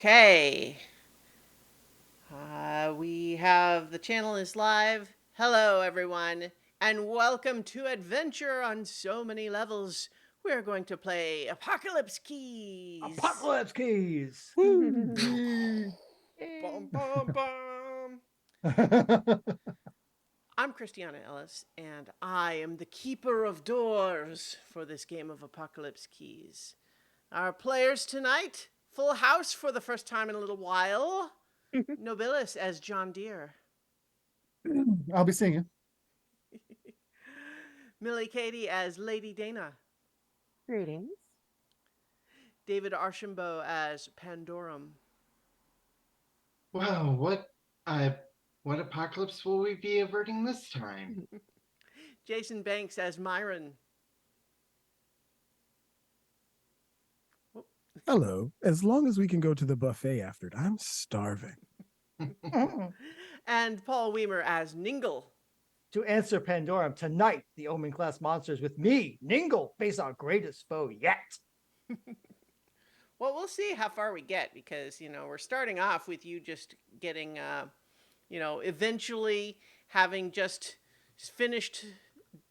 Okay. We have the channel is live. Hello, everyone, and welcome to Adventure on So Many Levels. We're going to play Apocalypse Keys. Apocalypse keys. Woo! Bum, bum, bum. I'm Christiana Ellis, and I am the keeper of doors for this game of Apocalypse Keys. Our players tonight, full house for the first time in a little while. Nobilis as John Deere. I'll be singing. Millie Katie as Lady Dana. Greetings. David Archambault as Pandorum. Wow, uh what apocalypse will we be averting this time? Jason Banks as Myron. Hello. As long as we can go to the buffet after it, I'm starving. And Paul Weimer as Ningle. To answer Pandorum tonight, the Omen class monsters with me, Ningle, face our greatest foe yet. Well, we'll see how far we get because, we're starting off with you just getting, eventually having just finished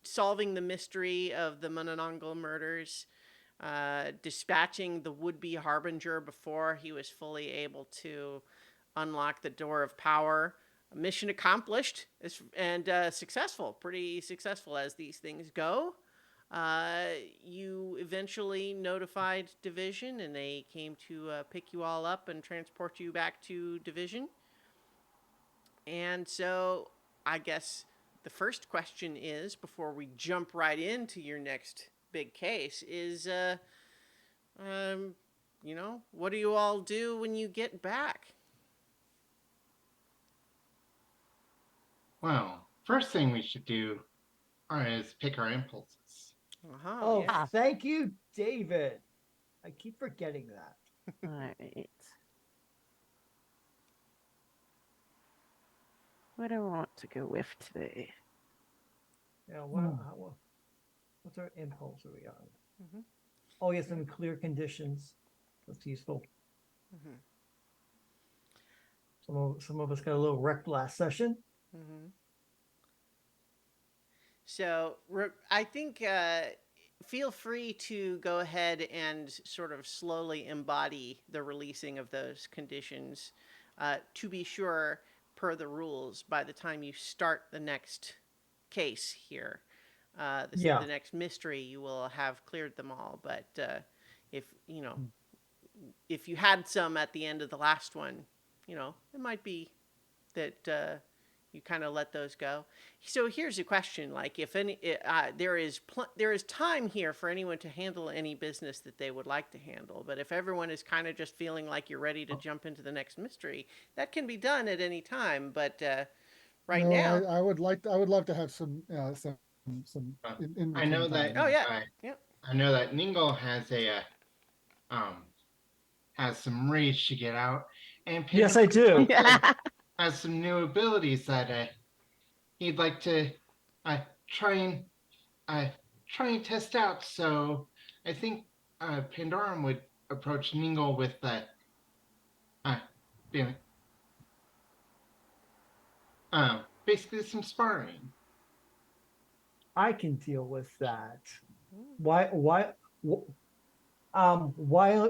solving the mystery of the Mononongal murders, dispatching the would-be harbinger before he was fully able to unlock the door of power. Mission accomplished and successful, pretty successful as these things go. You eventually notified Division, and they came to pick you all up and transport you back to Division. And so I guess the first question is, before we jump right into your next big case, is, what do you all do when you get back? Well, first thing we should do is pick our impulses. Uh-huh, Oh, yeah. thank you, David. I keep forgetting that. All right. What do I want to go with today? Yeah, Hmm. what's our impulse are we on? Mhm. Oh, yes, in clear conditions. That's useful. Mhm. Some of us got a little wrecked last session. Mm-hmm. So I think feel free to go ahead and sort of slowly embody the releasing of those conditions to be sure, per the rules, by the time you start the next case here, Yeah. the next mystery, you will have cleared them all. But if, if you had some at the end of the last one, it might be that you kind of let those go. So here's a question: like, if any, there is time here for anyone to handle any business that they would like to handle. But if everyone is kind of just feeling like you're ready to jump into the next mystery, that can be done at any time. But right No, now, I would love to have some Uh, in I know between that time oh here. yeah, yeah. I know that Ningle um has some rage to get out, and Yes, I do. Yeah. has some new abilities that he'd like to try and uh try and test out. So I think Pandorum would approach Ningle with uh being basically some sparring. I can deal with that. Mm. Why, why,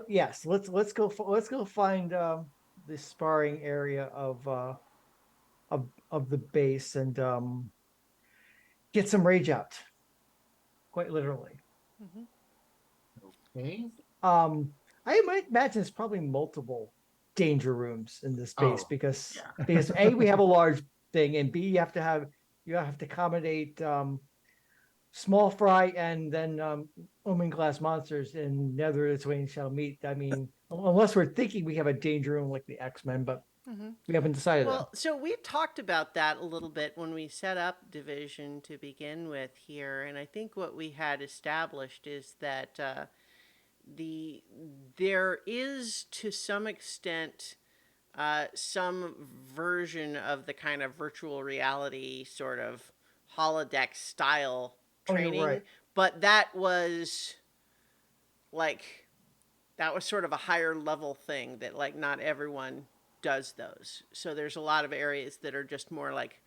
yes, let's go find the sparring area of the base and get some rage out, quite literally. Mm-hmm. Okay. Um, I might imagine it's probably multiple danger rooms in this base Oh, because yeah. A, we have a large thing, and B, you have to accommodate small fry and then Omen glass monsters and neither its way shall meet. I mean, unless we're thinking we have a danger room like the X-Men, but Mm-hmm. we haven't decided that. Well, so we talked about that a little bit when we set up Division to begin with here, and I think what we had established is that there is to some extent some version of the kind of virtual reality sort of holodeck style Oh, you're training, right. but that was like that was sort of a higher level thing that like not everyone does those. So there's a lot of areas that are just more like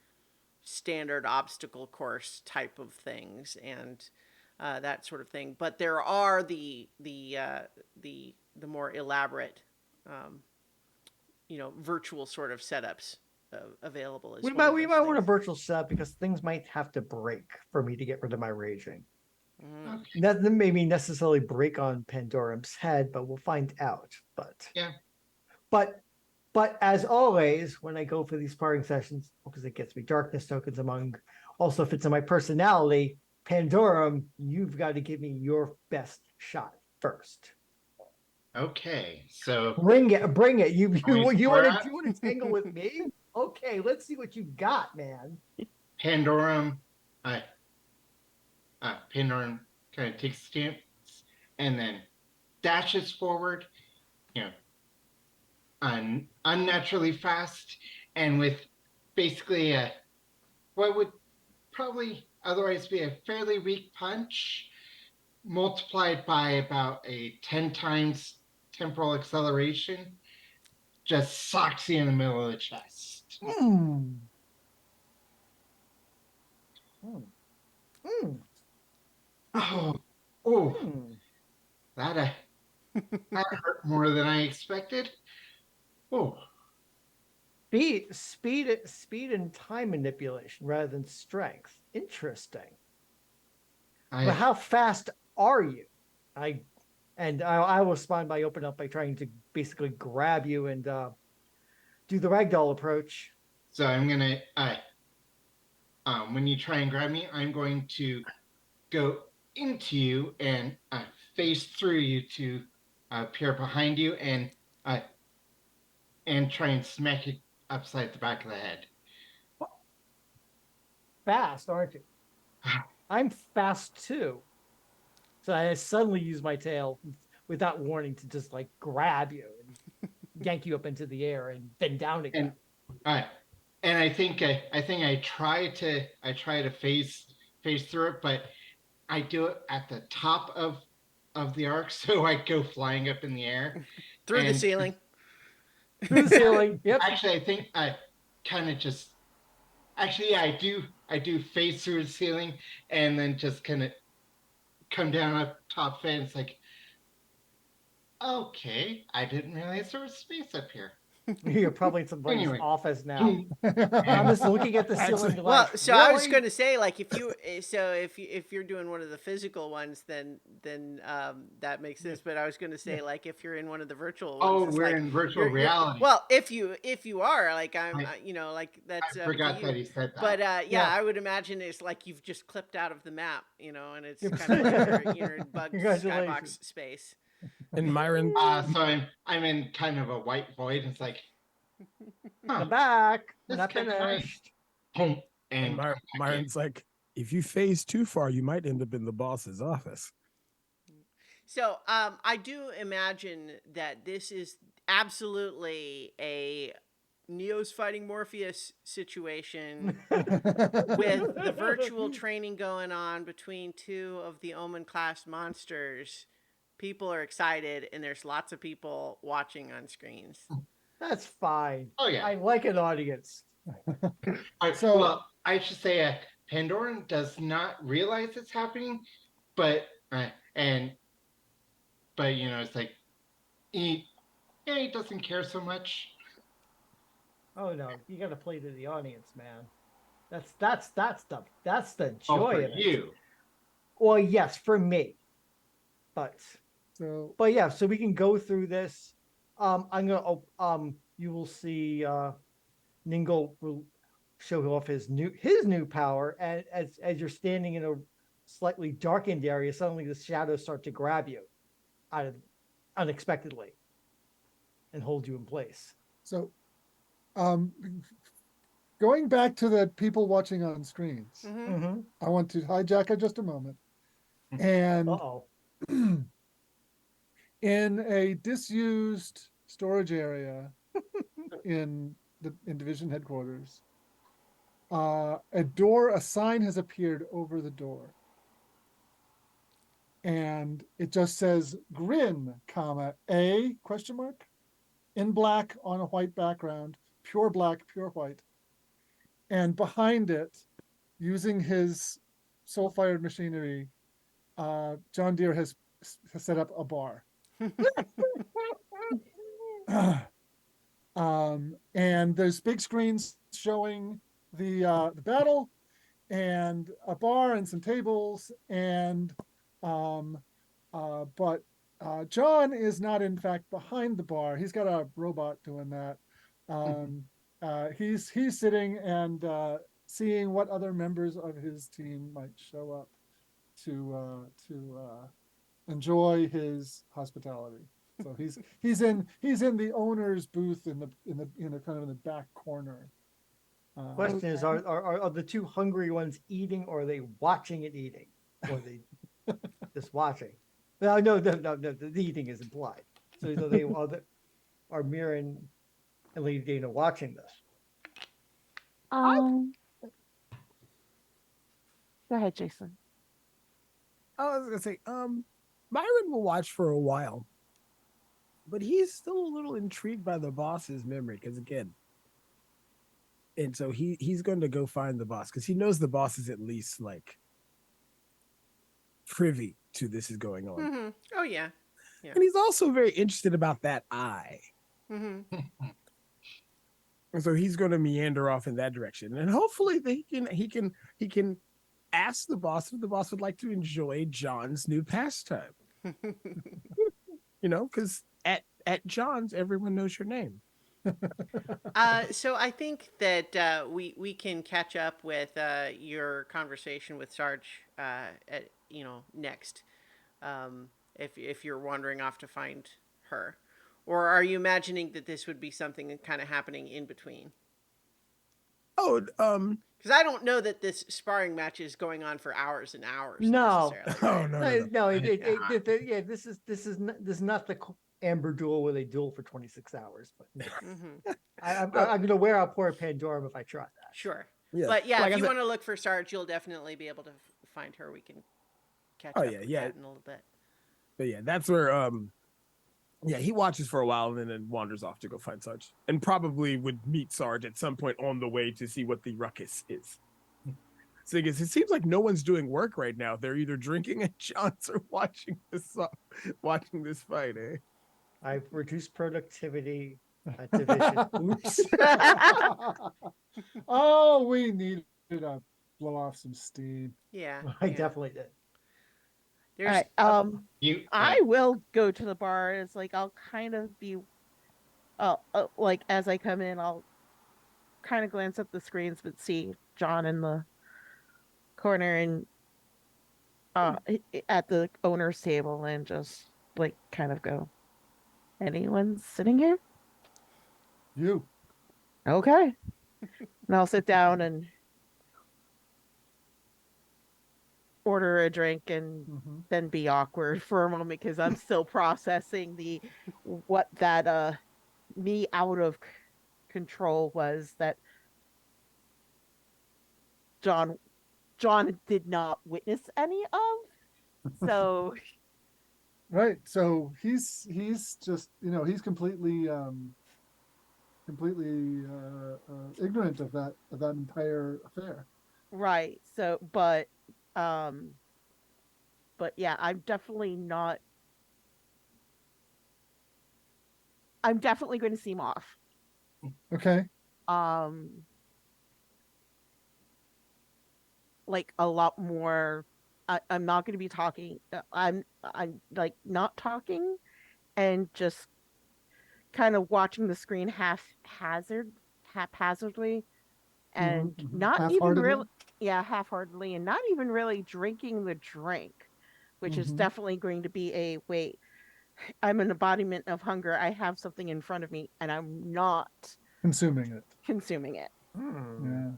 standard obstacle course type of things and that sort of thing. But there are the more elaborate, virtual sort of setups available as We one might of we those might want a things. virtual setup because things might have to break for me to get rid of my raging. Mhm. Okay. That maybe necessarily break on Pandorum's head, but we'll find out. Yeah. But as always, when I go for these sparring sessions, because it gets me darkness tokens among also fits in my personality, Pandorum, you've got to give me your best shot first. Okay. So Bring it. You we you square want up? to tangle with me? Okay, let's see what you got, man. Pandorum, Pandorum kind of takes a stance and then dashes forward, you know, unnaturally fast, and with basically what would probably otherwise be a fairly weak punch, multiplied by about a 10 times temporal acceleration, just socks you in the middle of the chest. Mm. Mm. Mm. Oh, oh, Mm. that that hurt more than I expected. Oh, Speed and time manipulation rather than strength. Interesting. But I how fast are you? I will respond by opening up by trying to basically grab you and do the ragdoll approach. so I'm gonna when you try and grab me, I'm going to go into you and face through you to appear behind you uh, and try and smack you upside the back of the head. Fast, aren't you? I'm fast too. So I suddenly use my tail without warning to just like grab you and yank you up into the air and then down again. And and I try to phase through it, but I do it at the top of the arc, so I go flying up in the air Through the and ceiling. Through the ceiling. Yep. actually, I think I kind of just actually, yeah, I do phase through the ceiling and then just kind of come down up top fence like, okay, I didn't realize there was space up here. You're probably in somebody's Anyway. office now. I'm just looking at the ceiling. Well, Like, so I was really? going to say, like, if you're doing one of the physical ones, then that makes sense. But I was going to say, like, if you're in one of the virtual ones, Oh, it's we're like in virtual you're reality. well, if you are like I- like that's I up to forgot you. that he said that. But Yeah. I would imagine it's like you've just clipped out of the map, and it's Yep. kind of like you're in bug Congratulations. skybox space. And Myron, So I'm in kind of a white void. It's like, I'm back. This Not kid's fine. finished. boom, and and Myron's like, if you phase too far, you might end up in the boss's office. So I do imagine that this is absolutely a Neo's fighting Morpheus situation with the virtual training going on between two of the Omen class monsters. People are excited, and there's lots of people watching on screens. That's fine. Oh, yeah. I like an audience. So- well, I should say, Pandoran does not realize it's happening, but it's like he doesn't care so much. Oh no, you got to play to the audience, man. That's the Oh, joy for of it. you. Well, yes, for me. But So yeah, so we can go through this. I'm gonna you will see Ningle will show off his new power, and as you're standing in a slightly darkened area, suddenly the shadows start to grab you out of unexpectedly and hold you in place. so going back to the people watching on screens, Mm-hmm. Mm-hmm. I want to hijack it just a moment. And Uh-oh. in a disused storage area in division headquarters, a sign has appeared over the door. and it just says grin, comma, A question mark in black on a white background, pure black, pure white. And behind it, using his soul-fired machinery, John Deere has set up a bar. And there's big screens showing the battle, and a bar and some tables, and but John is not in fact behind the bar. He's got a robot doing that. He's sitting and seeing what other members of his team might show up to enjoy his hospitality. So he's in the owner's booth in the kind of in the back corner. Question is, are the two hungry ones eating, or are they watching it eating? Or are they just watching? No, the eating is implied. So are Mira and Lady Dana watching this? Go ahead, Jason. I was gonna say, Myron will watch for a while, but he's still a little intrigued by the boss's memory because again, and so he's going to go find the boss because he knows the boss is at least like privy to this is going on, Mm-hmm. Oh yeah. and he's also very interested about that eye. Mm-hmm. And so he's going to meander off in that direction, and hopefully he can ask the boss if the boss would like to enjoy John's new pastime. You know, because at John's, everyone knows your name. So I think that we can catch up with your conversation with Sarge next, if you're wandering off to find her, or are you imagining that this would be something kind of happening in between? Oh, Because I don't know that this sparring match is going on for hours and hours. No. necessarily, oh right? no. This is not the Amber duel where they duel for 26 hours. But no. Mhm. I'm going to wear out poor Pandorum if I try that. Sure. Yeah. But yeah, Like if I you said- want to look for Sarge, you'll definitely be able to find her. We can catch Oh, up yeah, with yeah. that in a little bit. But yeah, that's where he watches for a while and then wanders off to go find Sarge, and probably would meet Sarge at some point on the way to see what the ruckus is. So it seems like no one's doing work right now. They're either drinking at John's or watching this fight, eh? I've reduced productivity at Division. Oops. Oh, we needed to blow off some steam. Yeah. I yeah. definitely did. There's All right. You, I will go to the bar. It's like I'll kind of be, like as I come in, I'll kind of glance at the screens, but see John in the corner and at the owner's table, and just like kind of go, anyone sitting here? You. Okay. And I'll sit down and order a drink and Mhm. then be awkward for a moment because I'm still processing what that me out of control was that John did not witness any of. So Right. So he's just he's completely ignorant of that entire affair. right. So but yeah, I'm definitely going to seem off. Okay. Like a lot more. I'm not going to be talking. I'm like not talking, and just kind of watching the screen haphazardly, and Mhm, mhm. not even Half-heartedly? really, yeah, half-heartedly, and not even really drinking the drink, which is Mhm. definitely going to be a wait. I'm an embodiment of hunger. I have something in front of me, and I'm not Consuming it. consuming it. Yeah.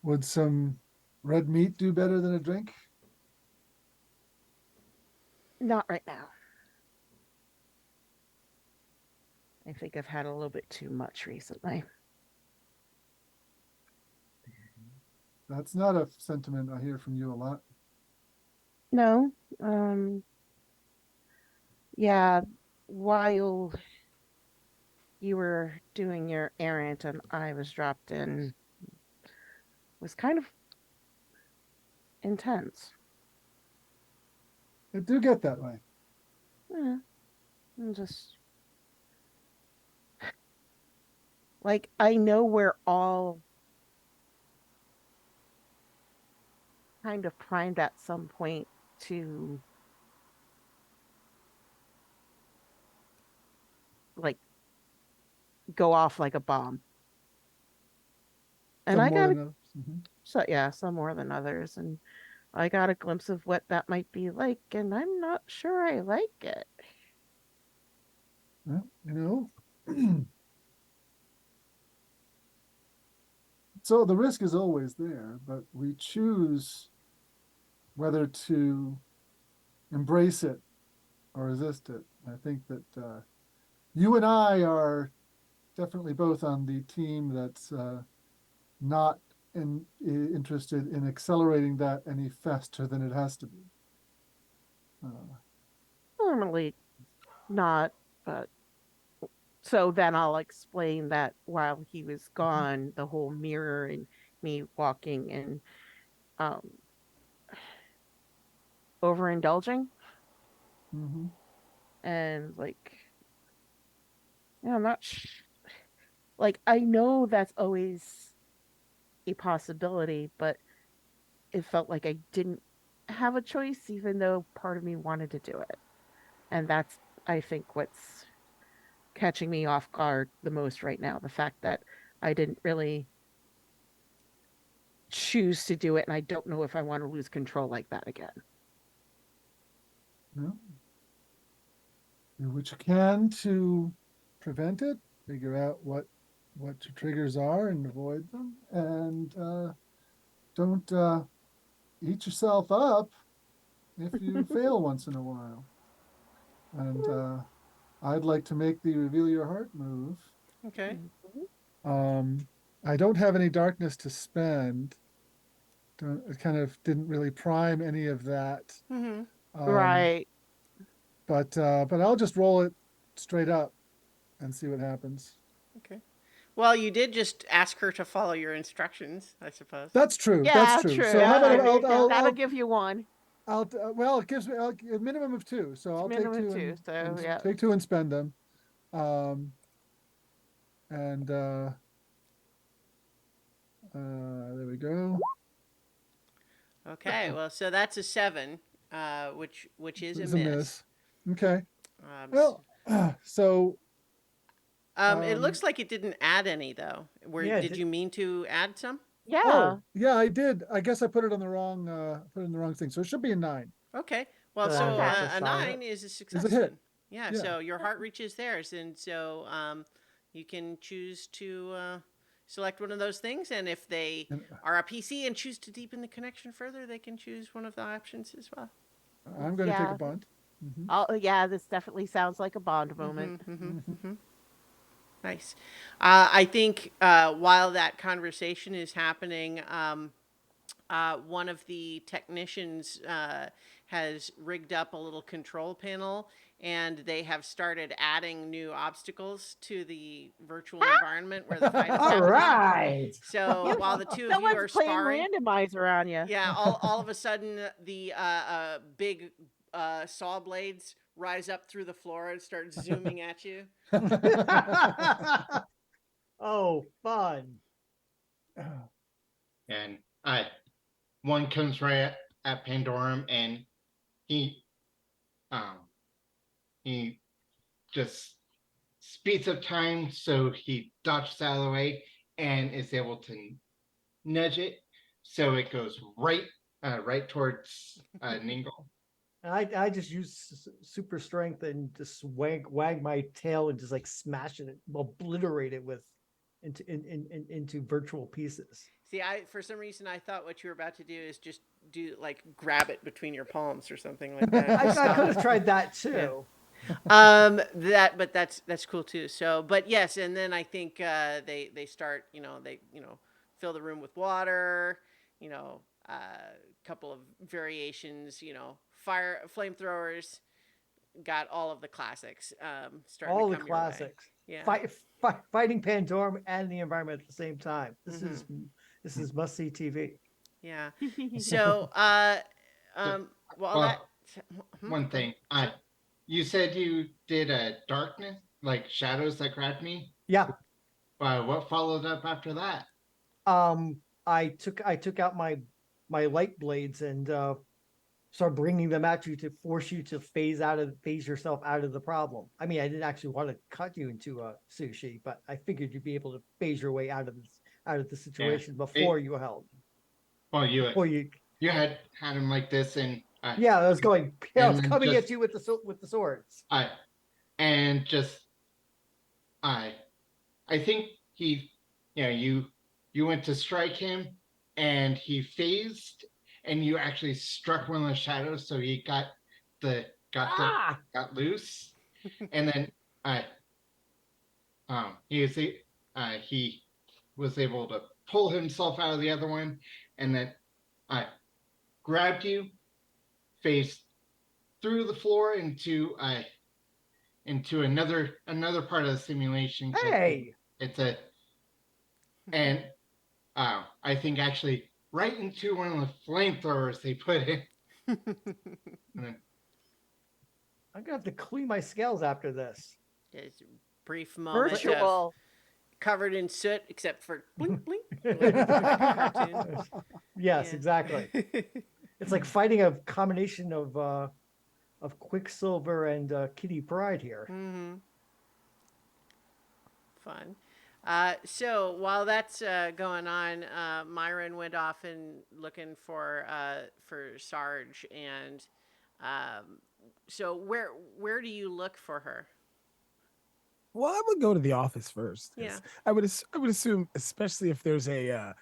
Would some red meat do better than a drink? Not right now. I think I've had a little bit too much recently. That's not a sentiment I hear from you a lot. No. Yeah, while you were doing your errand and I was dropped in, was kind of intense. It do get that way. Yeah, I'm just like I know we're all kind of primed at some point to like go off like a bomb. And Some I more got than others. Mhm. some more than others, and I got a glimpse of what that might be like, and I'm not sure I like it. Well, so the risk is always there, but we choose whether to embrace it or resist it. I think that you and I are definitely both on the team that's not interested in accelerating that any faster than it has to be. Normally not, but so then I'll explain that while he was gone, the whole mirror and me walking and um overindulging Mhm. and like yeah, I'm not like I know that's always a possibility, but it felt like I didn't have a choice even though part of me wanted to do it. And that's I think what's catching me off guard the most right now, the fact that I didn't really choose to do it and I don't know if I want to lose control like that again. Well, do what you can to prevent it, figure out what your triggers are and avoid them, and don't eat yourself up if you fail once in a while. And I'd like to make the reveal your heart move. Okay. Mhm. Um, I don't have any darkness to spend. Don't, it kind of didn't really prime any of that. Mm-hmm. Um, Right. but I'll just roll it straight up and see what happens. Okay. Well, you did just ask her to follow your instructions, I suppose. That's true. That's Yeah, true. true. So how Yeah, about there you go. That'll give you one. well, it gives me a minimum of two, so It's I'll take minimum two two. So and yeah. take two and spend them. Um, and there we go. Okay. Well, so that's a 7, which is a It's a miss. miss. Okay. Um, s- Well, so it looks like it didn't add any though. Where Yeah, did you mean to add some? Yeah. oh yeah, I did. I guess I put it on the wrong put it in the wrong thing. So it should be a 9. Okay. Well, so Okay. That's a a solid. 9 is a Is a success hit. then. Yeah. Yeah. So your heart reaches theirs, and so you can choose to select one of those things, and if they And are a PC and choose to deepen the connection further, they can choose one of the options as well. I'm going to take a Yeah. bunt. Mhm. Oh yeah, this definitely sounds like a Bond moment. Mm-hmm, mm-hmm, Mhm. mm-hmm. Nice. I think while that conversation is happening, one of the technicians has rigged up a little control panel, and they have started adding new obstacles to the virtual environment where the fight is All happening. right. So while the two of you Someone's are playing sparring, randomizer on you. yeah, all of a sudden the big saw blades rise up through the floor and start zooming at you. Oh, fun. And one comes right at Pandorum, and he um he just speeds up time so he dodges out of the way and is able to nudge it so it goes right towards Ningle. I just use super strength and just wag my tail and just like smash it, obliterate it with into virtual pieces. See, I for some reason I thought what you were about to do is just do like grab it between your palms or something like that. I, Just I stop could it. have tried that too. But that's cool too. So, but yes, and then I think they start, they fill the room with water, a couple of variations, flamethrowers got all of the classics. Starting All to the come your way. classics. Yeah. Fighting Pandorum and the environment at the same time. Mm-hmm. This is must see TV. Yeah. So, while that, Well, one thing. You said you did a darkness, like shadows that grabbed me. Yeah. What followed up after that? I took out my light blades and started bringing them at you to force you to phase yourself out of the problem. I mean, I didn't actually want to cut you into a sushi, but I figured you'd be able to phase your way out of the situation before you held. Well, Before you, you had him like this, and yeah, I was going. Yeah, I was and then coming at just- you with the swords. and just I think he, you went to strike him, and he phased, and you actually struck one of the shadows, so he got Ah! loose, and then he was able to pull himself out of the other one, and then grabbed you, phased through the floor into another part of the simulation. Hey, It's a and I think actually right into one of the flamethrowers they put in. And then, I'm gonna have to clean my scales after this. Just a brief moment of Virtual. covered in soot, except for blink, blink. Yes, Yeah. exactly. It's like fighting a combination of Quicksilver and Kitty Pryde here. Mm-hmm. Fun. So while that's going on, Myron went off and looking for Sarge, and so where do you look for her? Well, I would go to the office first. Yeah. I would assume, especially if there's a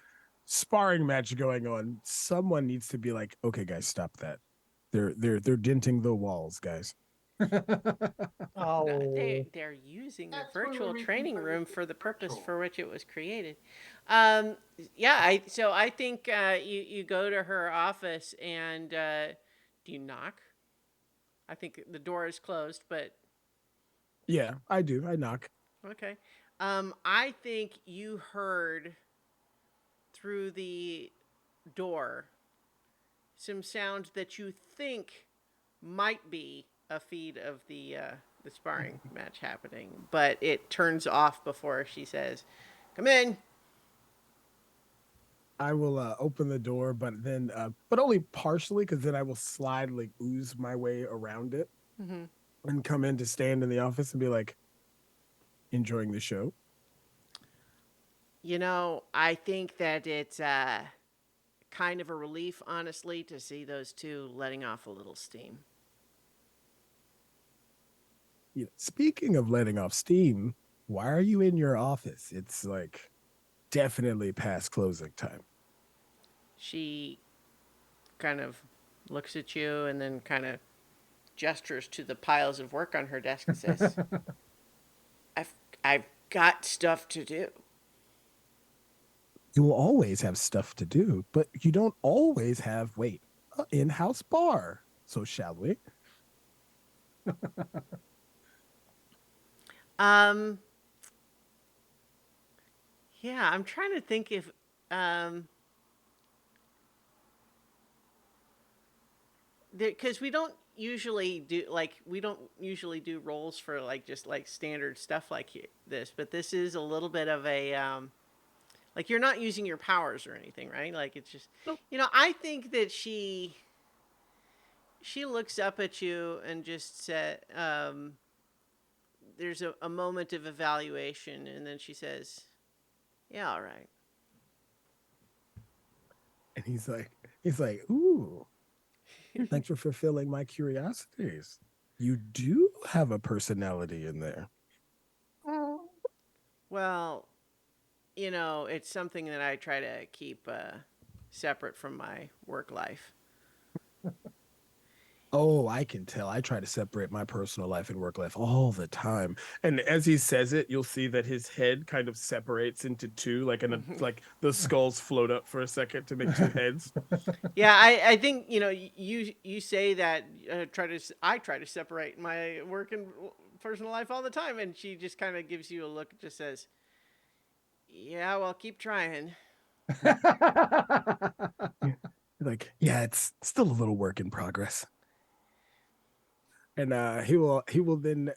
sparring match going on, someone needs to be like, "Okay, guys, stop that. They're denting the walls, guys." Oh, They're using the That's where virtual we training converted room it for the to purpose virtual. for which it was created. Yeah, I think you go to her office and do you knock? I think the door is closed, but Yeah, I do. I knock. okay. I think you heard through the door some sound that you think might be a feed of the sparring match happening, but it turns off before she says, "Come in." I will open the door, but then, but only partially, because then I will slide, like ooze my way around it, Mm-hmm. and come in to stand in the office and be like, enjoying the show. You know, I think that it's kind of a relief, honestly, to see those two letting off a little steam. Yeah. Speaking of letting off steam, why are you in your office? It's like definitely past closing time. She kind of looks at you and then kind of gestures to the piles of work on her desk and says, I've got stuff to do. You will always have stuff to do, but you don't always have, an in-house bar. So shall we? Yeah, I'm trying to think if because we don't usually do roles for just standard stuff like this, but this is a little bit of a like you're not using your powers or anything, right? Like it's just Nope. I think that she looks up at you and just said there's a moment of evaluation, and then she says, "Yeah, all right." And he's like, ooh, thanks for fulfilling my curiosities. You do have a personality in there. Well, it's something that I try to keep separate from my work life. Oh, I can tell. I try to separate my personal life and work life all the time. And as he says it, you'll see that his head kind of separates into two, like the skulls float up for a second to make two heads. Yeah, I think you say that I try to separate my work and personal life all the time, and she just kind of gives you a look, just says, "Yeah, well, keep trying." Like, yeah, it's still a little work in progress. And he will then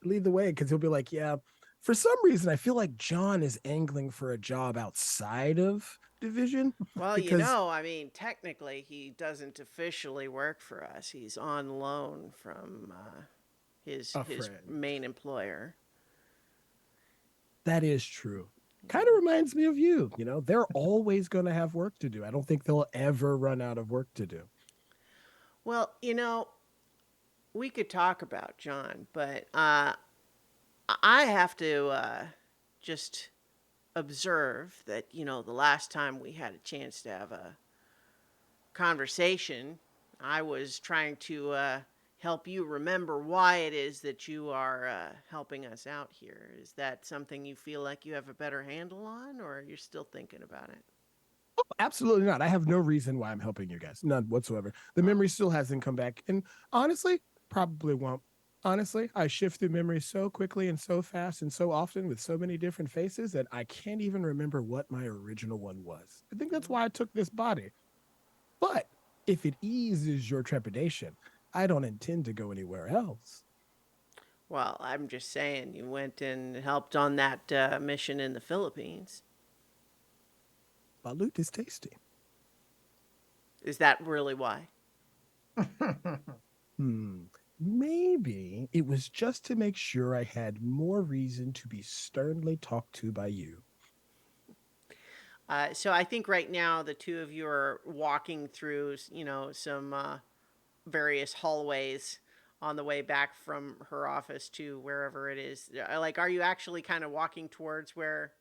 lead the way because he'll be like, yeah, for some reason I feel like John is angling for a job outside of division Well, because I mean, technically, he doesn't officially work for us. He's on loan from a his friend. main employer. That is true. Kind of reminds me of you. They're always going to have work to do. I don't think they'll ever run out of work to do. Well, we could talk about John, but I have to just observe that, the last time we had a chance to have a conversation, I was trying to help you remember why it is that you are helping us out here. Is that something you feel like you have a better handle on, or you're still thinking about it? Absolutely not. I have no reason why I'm helping you guys. None whatsoever. The Oh. memory still hasn't come back. And honestly, probably won't. Honestly, I shift through memory so quickly and so fast and so often with so many different faces that I can't even remember what my original one was. I think that's why I took this body. But if it eases your trepidation, I don't intend to go anywhere else. Well, I'm just saying, you went and helped on that mission in the Philippines. Balut is tasty. Is that really why? Maybe it was just to make sure I had more reason to be sternly talked to by you. So I think right now the two of you are walking through, some various hallways on the way back from her office to wherever it is. Like, are you actually kind of walking towards where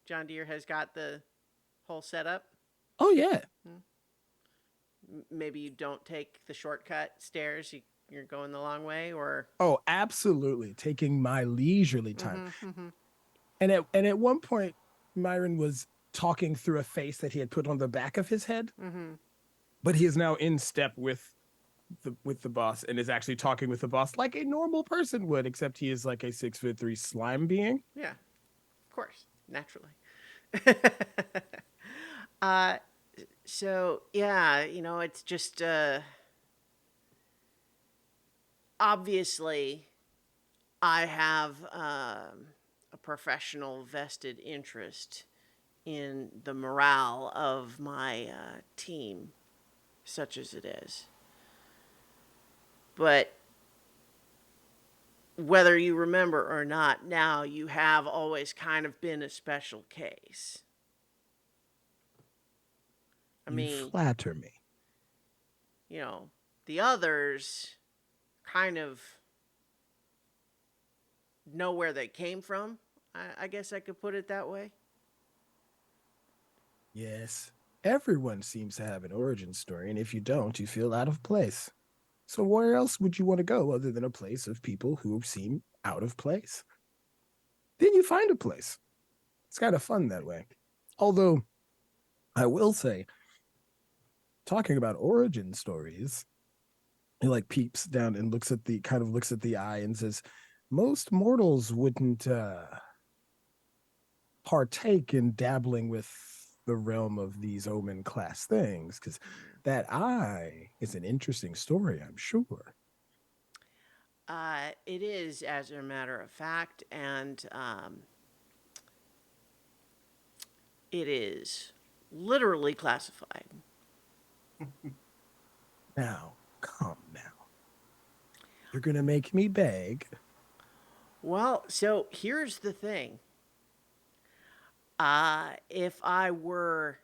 John Deere has got the whole setup? Oh, yeah. Maybe you don't take the shortcut stairs. You're going the long way, or Oh, absolutely. Taking my leisurely time. Mm-hmm. And at one point, Myron was talking through a face that he had put on the back of his head, Mm-hmm. but he is now in step with the boss and is actually talking with the boss like a normal person would, except he is like a 6'3" slime being. Yeah, of course, naturally. uh, so yeah, it's just obviously I have a professional vested interest in the morale of my team, such as it is. But whether you remember or not, now you have always kind of been a special case. I You mean, flatter me. The others kind of know where they came from. I guess I could put it that way. Yes, everyone seems to have an origin story, and if you don't, you feel out of place. So where else would you want to go other than a place of people who seem out of place? Then you find a place. It's kind of fun that way. Although, I will say, talking about origin stories, he like peeps down and looks at the eye and says, most mortals wouldn't partake in dabbling with the realm of these omen class things because that eye is an interesting story, I'm sure. It is, as a matter of fact, and it is literally classified. Now, come now. You're going to make me beg. Well, so here's the thing. If I were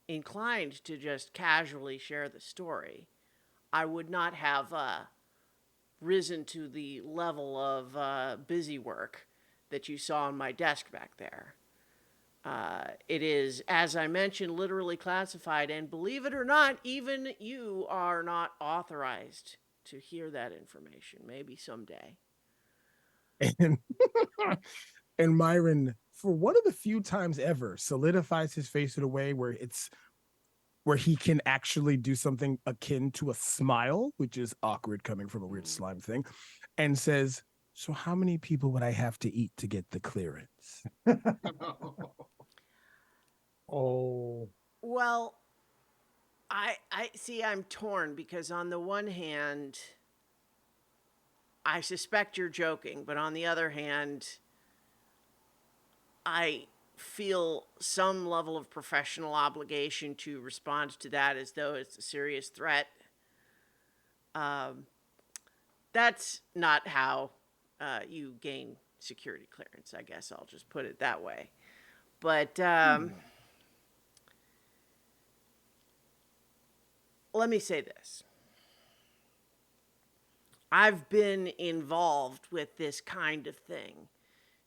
inclined to just casually share the story, I would not have risen to the level of busy work that you saw on my desk back there. It is, as I mentioned, literally classified, and believe it or not, even you are not authorized to hear that information. Maybe someday. And and Myron, for one of the few times ever, solidifies his face in a way where he can actually do something akin to a smile, which is awkward coming from a weird slime thing, and says, "So how many people would I have to eat to get the clearance?" Oh, Well, I see I'm torn because on the one hand, I suspect you're joking, but on the other hand, I feel some level of professional obligation to respond to that as though it's a serious threat. Um, that's not how you gain security clearance. I guess I'll just put it that way. But let me say this. I've been involved with this kind of thing,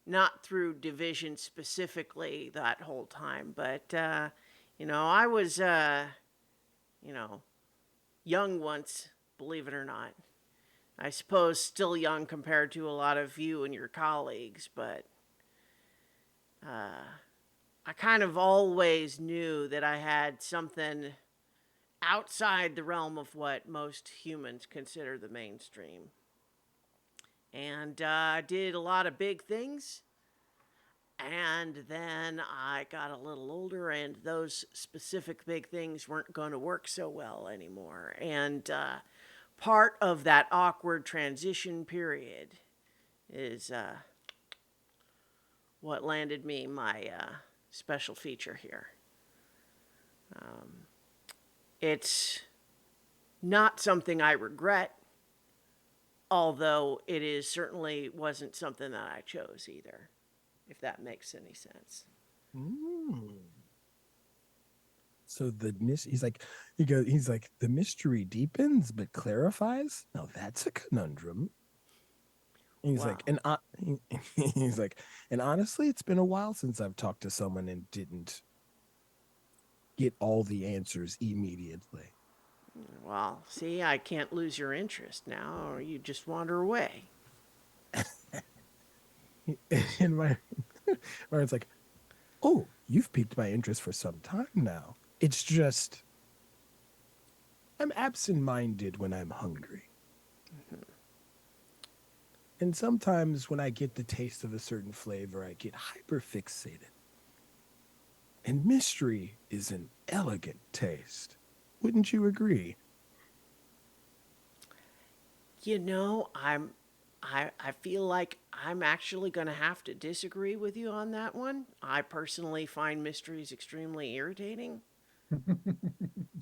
not through division specifically that whole time, but, I was, young once, believe it or not. I suppose still young compared to a lot of you and your colleagues, but I kind of always knew that I had something outside the realm of what most humans consider the mainstream. And I did a lot of big things. And then I got a little older, and those specific big things weren't going to work so well anymore. And part of that awkward transition period is what landed me my special feature here. It's not something I regret, although it is certainly wasn't something that I chose either, if that makes any sense. So he's like, the mystery deepens but clarifies. Now that's a conundrum. He's Wow. like, he's like, and honestly, it's been a while since I've talked to someone and didn't get all the answers immediately. Well, see, I can't lose your interest now, or you just wander away. And where it's like, oh, you've piqued my interest for some time now. It's just, I'm absent-minded when I'm hungry. And sometimes when I get the taste of a certain flavor, I get hyper-fixated. And mystery is an elegant taste. Wouldn't you agree? I feel like I'm actually going to have to disagree with you on that one. I personally find mysteries extremely irritating.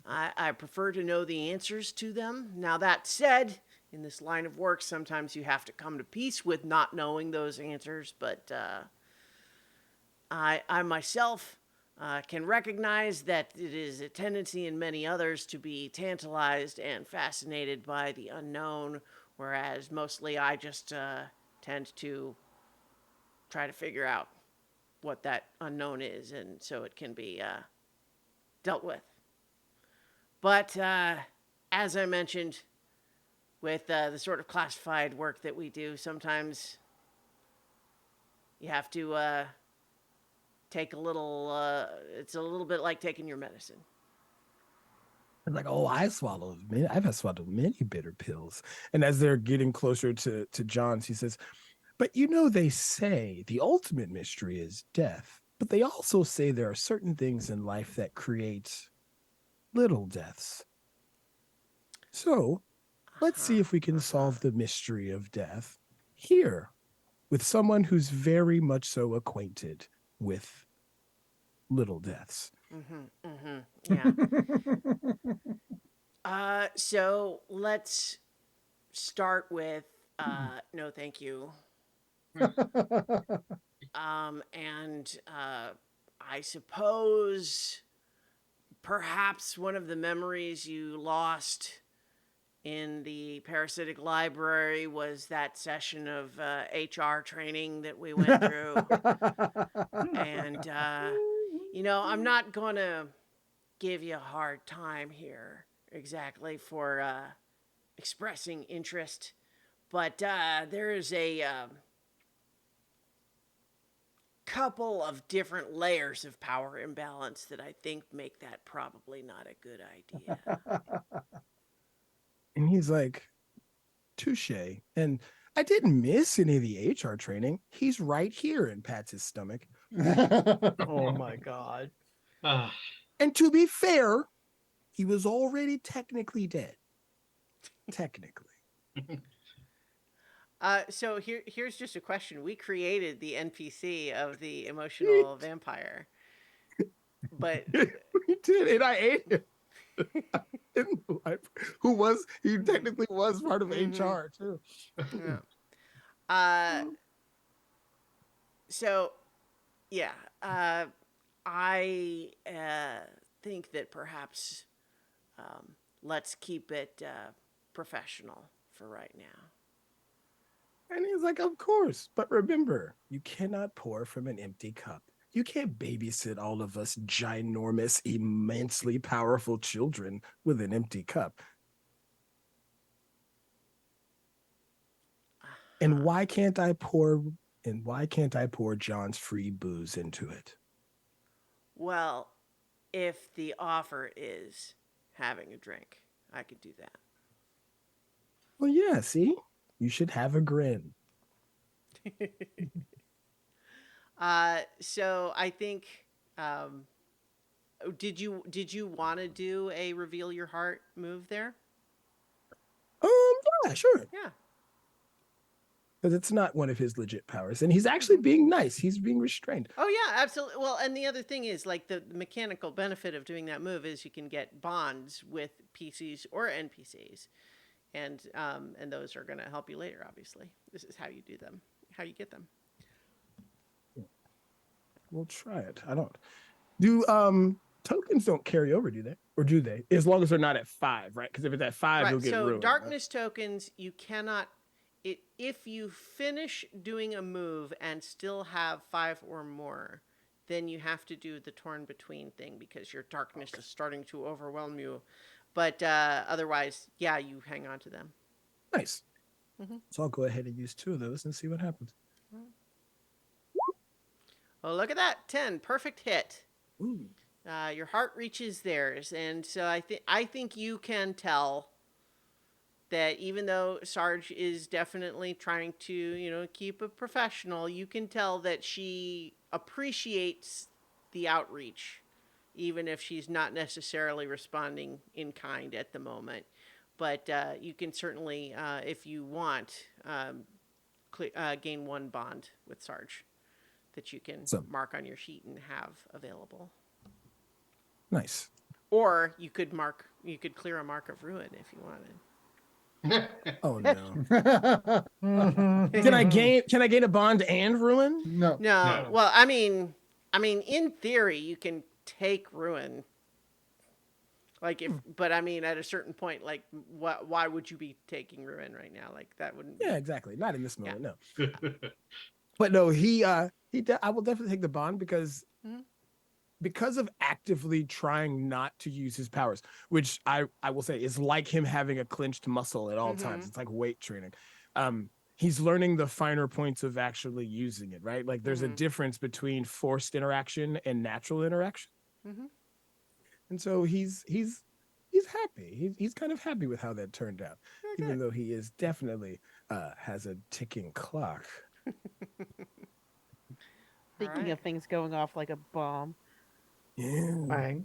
I prefer to know the answers to them. Now, that said, in this line of work, sometimes you have to come to peace with not knowing those answers, but I myself can recognize that it is a tendency in many others to be tantalized and fascinated by the unknown, whereas mostly I just tend to try to figure out what that unknown is, and so it can be dealt with. But as I mentioned, with the sort of classified work that we do, sometimes you have to take a little, it's a little bit like taking your medicine. It's like, oh, I've swallowed many bitter pills. And as they're getting closer to John's, he says, but they say the ultimate mystery is death. But they also say there are certain things in life that create little deaths. So let's see if we can solve the mystery of death here with someone who's very much so acquainted with little deaths. Yeah. So let's start with no, thank you. And I suppose perhaps one of the memories you lost in the parasitic library was that session of HR training that we went through. And, I'm not going to give you a hard time here exactly for expressing interest, but there is a couple of different layers of power imbalance that I think make that probably not a good idea. And he's like, touche. And I didn't miss any of the HR training. He's right here, and pats his stomach. Oh my God. Ah, And to be fair, he was already technically dead. Technically. So here's just a question. We created the NPC of the emotional vampire, but He did, and I ate him. He technically was part of Mhm. HR too. yeah. Uh, so yeah, I think that perhaps let's keep it professional for right now. And he's like, of course. But remember, you cannot pour from an empty cup. You can't babysit all of us ginormous, immensely powerful children with an empty cup. And why can't I pour John's free booze into it? Well, if the offer is having a drink, I could do that. Well, yeah, see? You should have a grin. So I think, did you want to do a reveal your heart move there? Yeah, sure. Yeah. Because it's not one of his legit powers. And he's actually being nice. He's being restrained. Oh yeah, absolutely. Well, and the other thing is like the mechanical benefit of doing that move is you can get bonds with PCs or NPCs, and those are going to help you later. Obviously, this is how you do them, how you get them. We'll try it. I don't. Do tokens don't carry over, do they? Or do they? As long as they're not at 5, right? Because if it's at 5, you'll Right. get So ruined. darkness tokens, you cannot. If you finish doing a move and still have 5 or more, then you have to do the torn between thing because your darkness is starting to overwhelm you. But otherwise, yeah, you hang on to them. Nice. Mhm. So I'll go ahead and use 2 of those and see what happens. Oh, look at that. 10. Perfect hit. Ooh. Your heart reaches theirs. And so I think you can tell that even though Sarge is definitely trying to, keep it professional, you can tell that she appreciates the outreach, even if she's not necessarily responding in kind at the moment. But you can certainly, if you want, gain 1 bond with Sarge that you can mark on your sheet and have available. Nice. Or you could clear a mark of ruin if you wanted. Oh no. Mhm. Can I gain a bond and ruin? No. No. Well, I mean, in theory, you can take ruin. Like but I mean, at a certain point, like, why would you be taking ruin right now? Like that wouldn't. Yeah, exactly. Not in this moment, no. But no, I will definitely take the bond because of actively trying not to use his powers, which I will say is like him having a clenched muscle at all times. It's like weight training. He's learning the finer points of actually using it, right? Like there's a difference between forced interaction and natural interaction. And so he's happy. He's kind of happy with how that turned out, even though he is definitely has a ticking clock. Speaking of things going off like a bomb. Yeah. Right.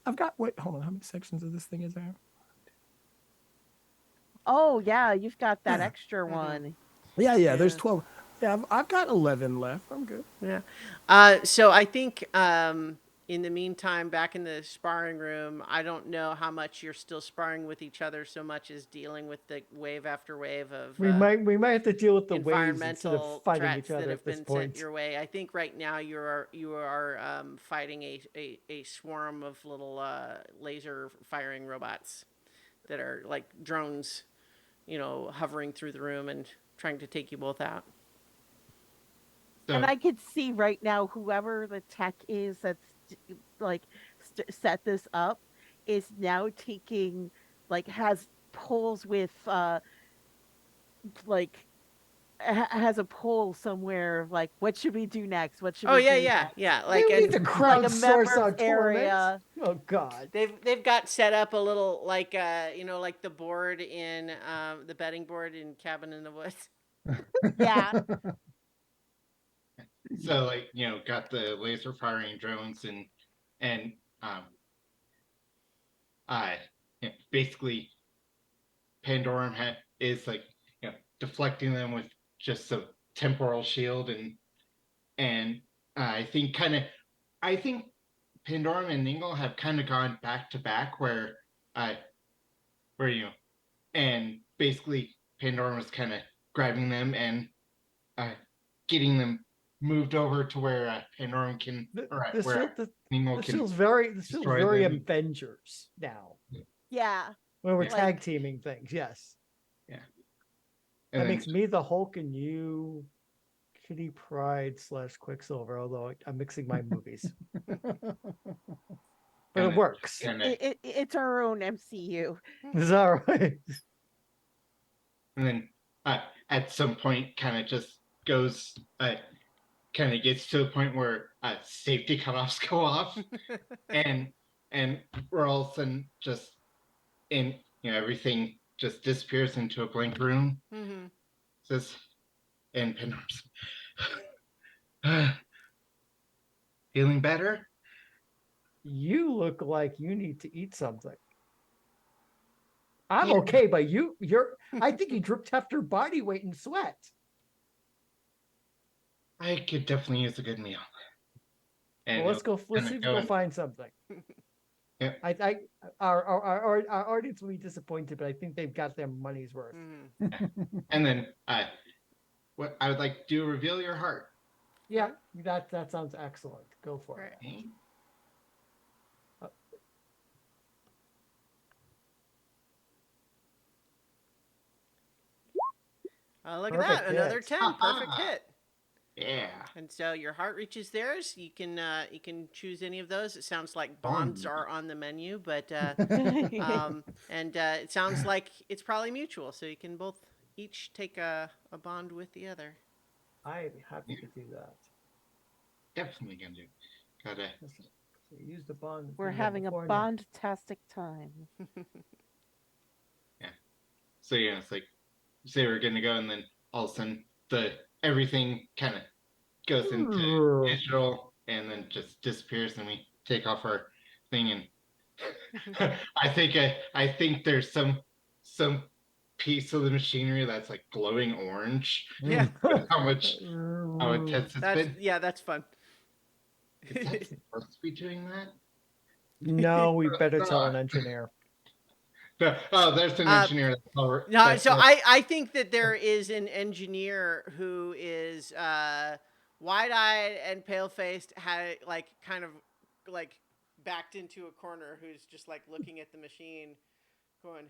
I've got wait, hold on. How many sections of this thing is there? Oh yeah, you've got that extra one. Yeah, there's 12. Yeah, I've got 11 left. I'm good. Yeah. So I think in the meantime, back in the sparring room, I don't know how much you're still sparring with each other so much as dealing with the wave after wave of We might have to deal with the waves instead environmental of fighting threats each that other have at this been point. sent your way. I think right now you are fighting a swarm of little laser firing robots that are like drones, hovering through the room and trying to take you both out. And I could see right now whoever the tech is that's like set this up is now taking has poles with like has a poll somewhere like what should we do next? What should Oh we yeah, do yeah, next? yeah. They Like, don't need and to Like a crowdsource our members tournament. area. Oh God. they've got set up a little like like the board in the betting board in Cabin in the Woods. Yeah. So like, got the laser firing drones and um uh basically Pandorum is like, deflecting them with just a temporal shield and I think Pandorum and Ningle have kind of gone back to back where and basically Pandorum was kind of grabbing them and getting them moved over to where Pandorum can This where feels, Ningle this can feels very destroy them. Avengers now. Yeah. When we're Yeah. tag teaming things, yes. And That then- makes me the Hulk and you Kitty Pride / Quicksilver, although I'm mixing my movies. But And it works. kinda- It's our own MCU. Is that right? and then at some point kind of just goes kind of gets to the point where safety cutoffs go off and we're all of a sudden just in everything just disappears into a blank room. Mm-hmm. Says and Pandarum's feeling better. You look like you need to eat something. I'm Yeah. okay, but I think you dripped after body weight and sweat. I could definitely use a good meal. And Well, let's see if we go find something. Yeah. Our audience will be disappointed, but I think they've got their money's worth. Mm-hmm. and then what I would like to do, reveal your heart. Yeah, that sounds excellent. Go for it. Right. Look at Perfect that, another hit. 10, perfect hit. Yeah. And so your heart reaches theirs. You can choose any of those. It sounds like bonds are on the menu, but it sounds like it's probably mutual. So you can both each take a bond with the other. I'd be happy to do that. Definitely gonna do. Gotta. So use the bond. We're thing having a before now. bond-tastic time. So it's like say we're gonna go, and then all of a sudden everything kind of goes into digital, and then just disappears, and we take off our thing, and I think there's some piece of the machinery that's like glowing orange. Yeah. How intense it's been. That's fun. Is that supposed to be doing that? No, we better tell an engineer. No. Oh, there's an engineer. No, that's so I think that there is an engineer who is wide-eyed and pale-faced, had like kind of like backed into a corner, who's just like looking at the machine, going.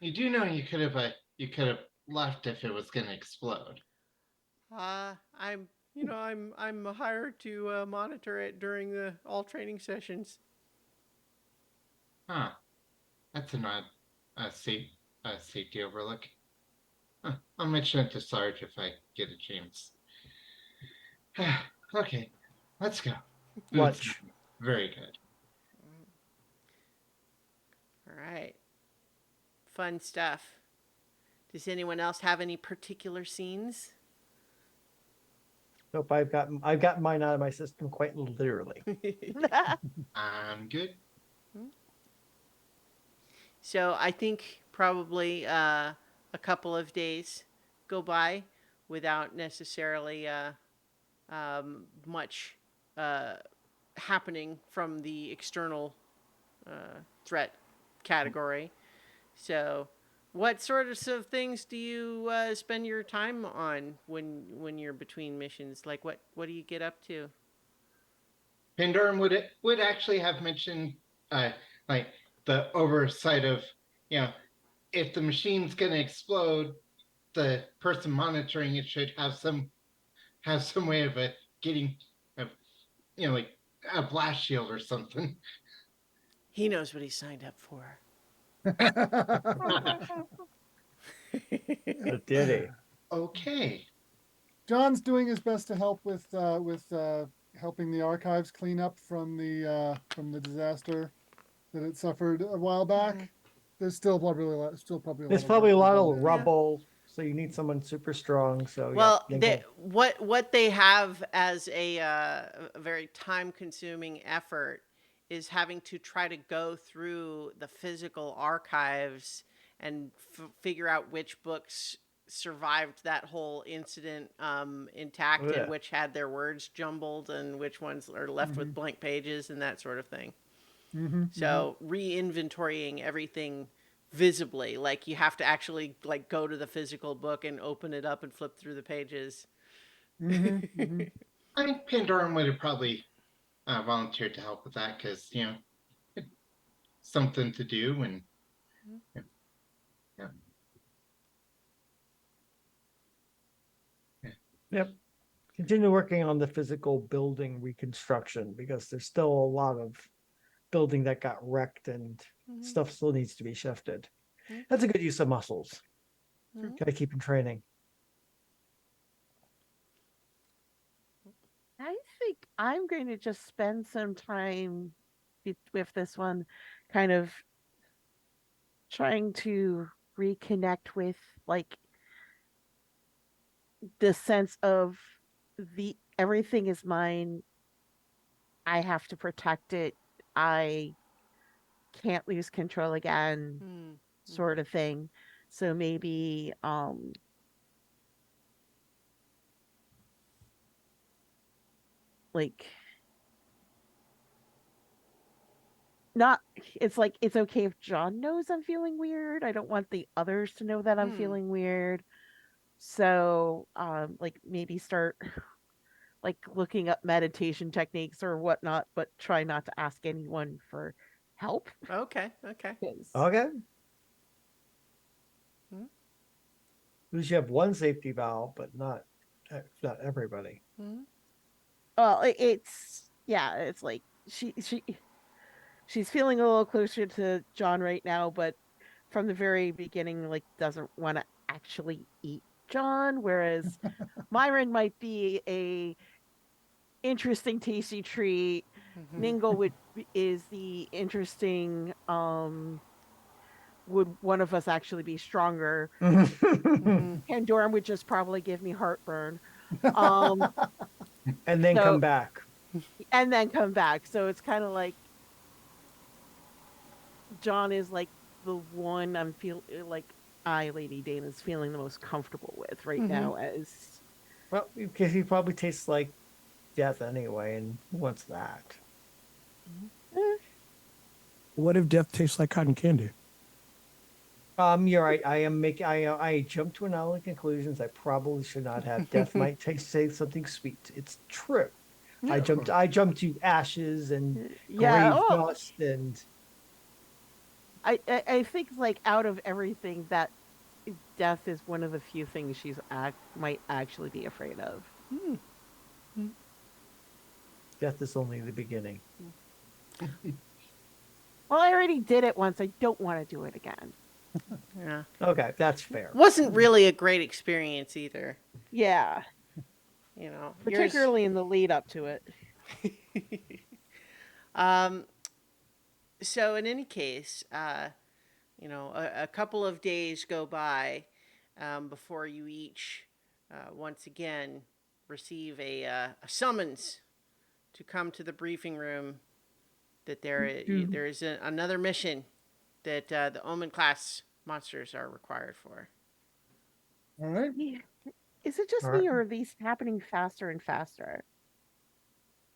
You do know you could have left if it was going to explode. I'm hired to monitor it during all training sessions. Huh. That's an odd safety overlook. Huh. I'll mention it to Sarge if I get a chance. Okay, let's go. Lunch. Very good. All right. Fun stuff. Does anyone else have any particular scenes? Nope, I've gotten mine out of my system quite literally. I'm good. So I think probably a couple of days go by without necessarily much happening from the external threat category. So what sorts of things do you spend your time on when you're between missions? Like what do you get up to? Pandorum would actually have mentioned like the oversight of if the machine's going to explode, the person monitoring it should have some way of getting like a blast shield or something. He knows what he signed up for. Did he? Okay. John's doing his best to help with helping the archives clean up from the disaster that it suffered a while back. There's still probably a lot There's of probably a work lot to of do there. rubble, so you need someone super strong. So Well, yeah, they, what they have as a very time-consuming effort is having to try to go through the physical archives and figure out which books survived that whole incident intact, Yeah. and which had their words jumbled, and which ones are left with blank pages and that sort of thing. So re-inventorying everything visibly, like you have to actually like go to the physical book and open it up and flip through the pages. Mhm. I think Pandorum would have probably volunteered to help with that because, it's something to do. And yeah. Yep. Continue working on the physical building reconstruction because there's still a lot of building that got wrecked and stuff still needs to be shifted. That's a good use of muscles. Gotta keep in training. I think I'm going to just spend some time with this one, kind of trying to reconnect with like the sense of the everything is mine. I have to protect it. I can't lose control again, sort of thing. So maybe like not it's like it's okay if John knows I'm feeling weird. I don't want the others to know that I'm feeling weird. So like maybe start like looking up meditation techniques or whatnot, but try not to ask anyone for help. Okay. 'Cause- Okay. At least you have one safety valve, but not everybody. Well, it's yeah, it's like she's feeling a little closer to John right now, but from the very beginning, like doesn't want to actually eat John, whereas Myron might be a interesting tasty treat. Ningle is the interesting would one of us actually be stronger? Pandorum would just probably give me heartburn. And then So- come back. And then come back. So it's kind of like John is like the one I'm like Lady Dana is feeling the most comfortable with right now as Well, because he probably tastes like death anyway, and who wants that? What if death tastes like cotton candy? You're right. I am making. I jumped to another conclusions. I probably should not have. Death might say something sweet. It's true. I jumped to ashes and grave dust and. I think like out of everything that death is one of the few things she's might actually be afraid of. Death is only the beginning. Well, I already did it once. I don't want to do it again. Yeah. Okay, that's fair. Wasn't really a great experience either. Yeah, Yours- particularly in the lead up to it. So in any case, a couple of days go by before you each once again receive a summons to come to the briefing room that there is another mission that the Omen class monsters are required for. All right. Is it just All me, right. or are these happening faster and faster?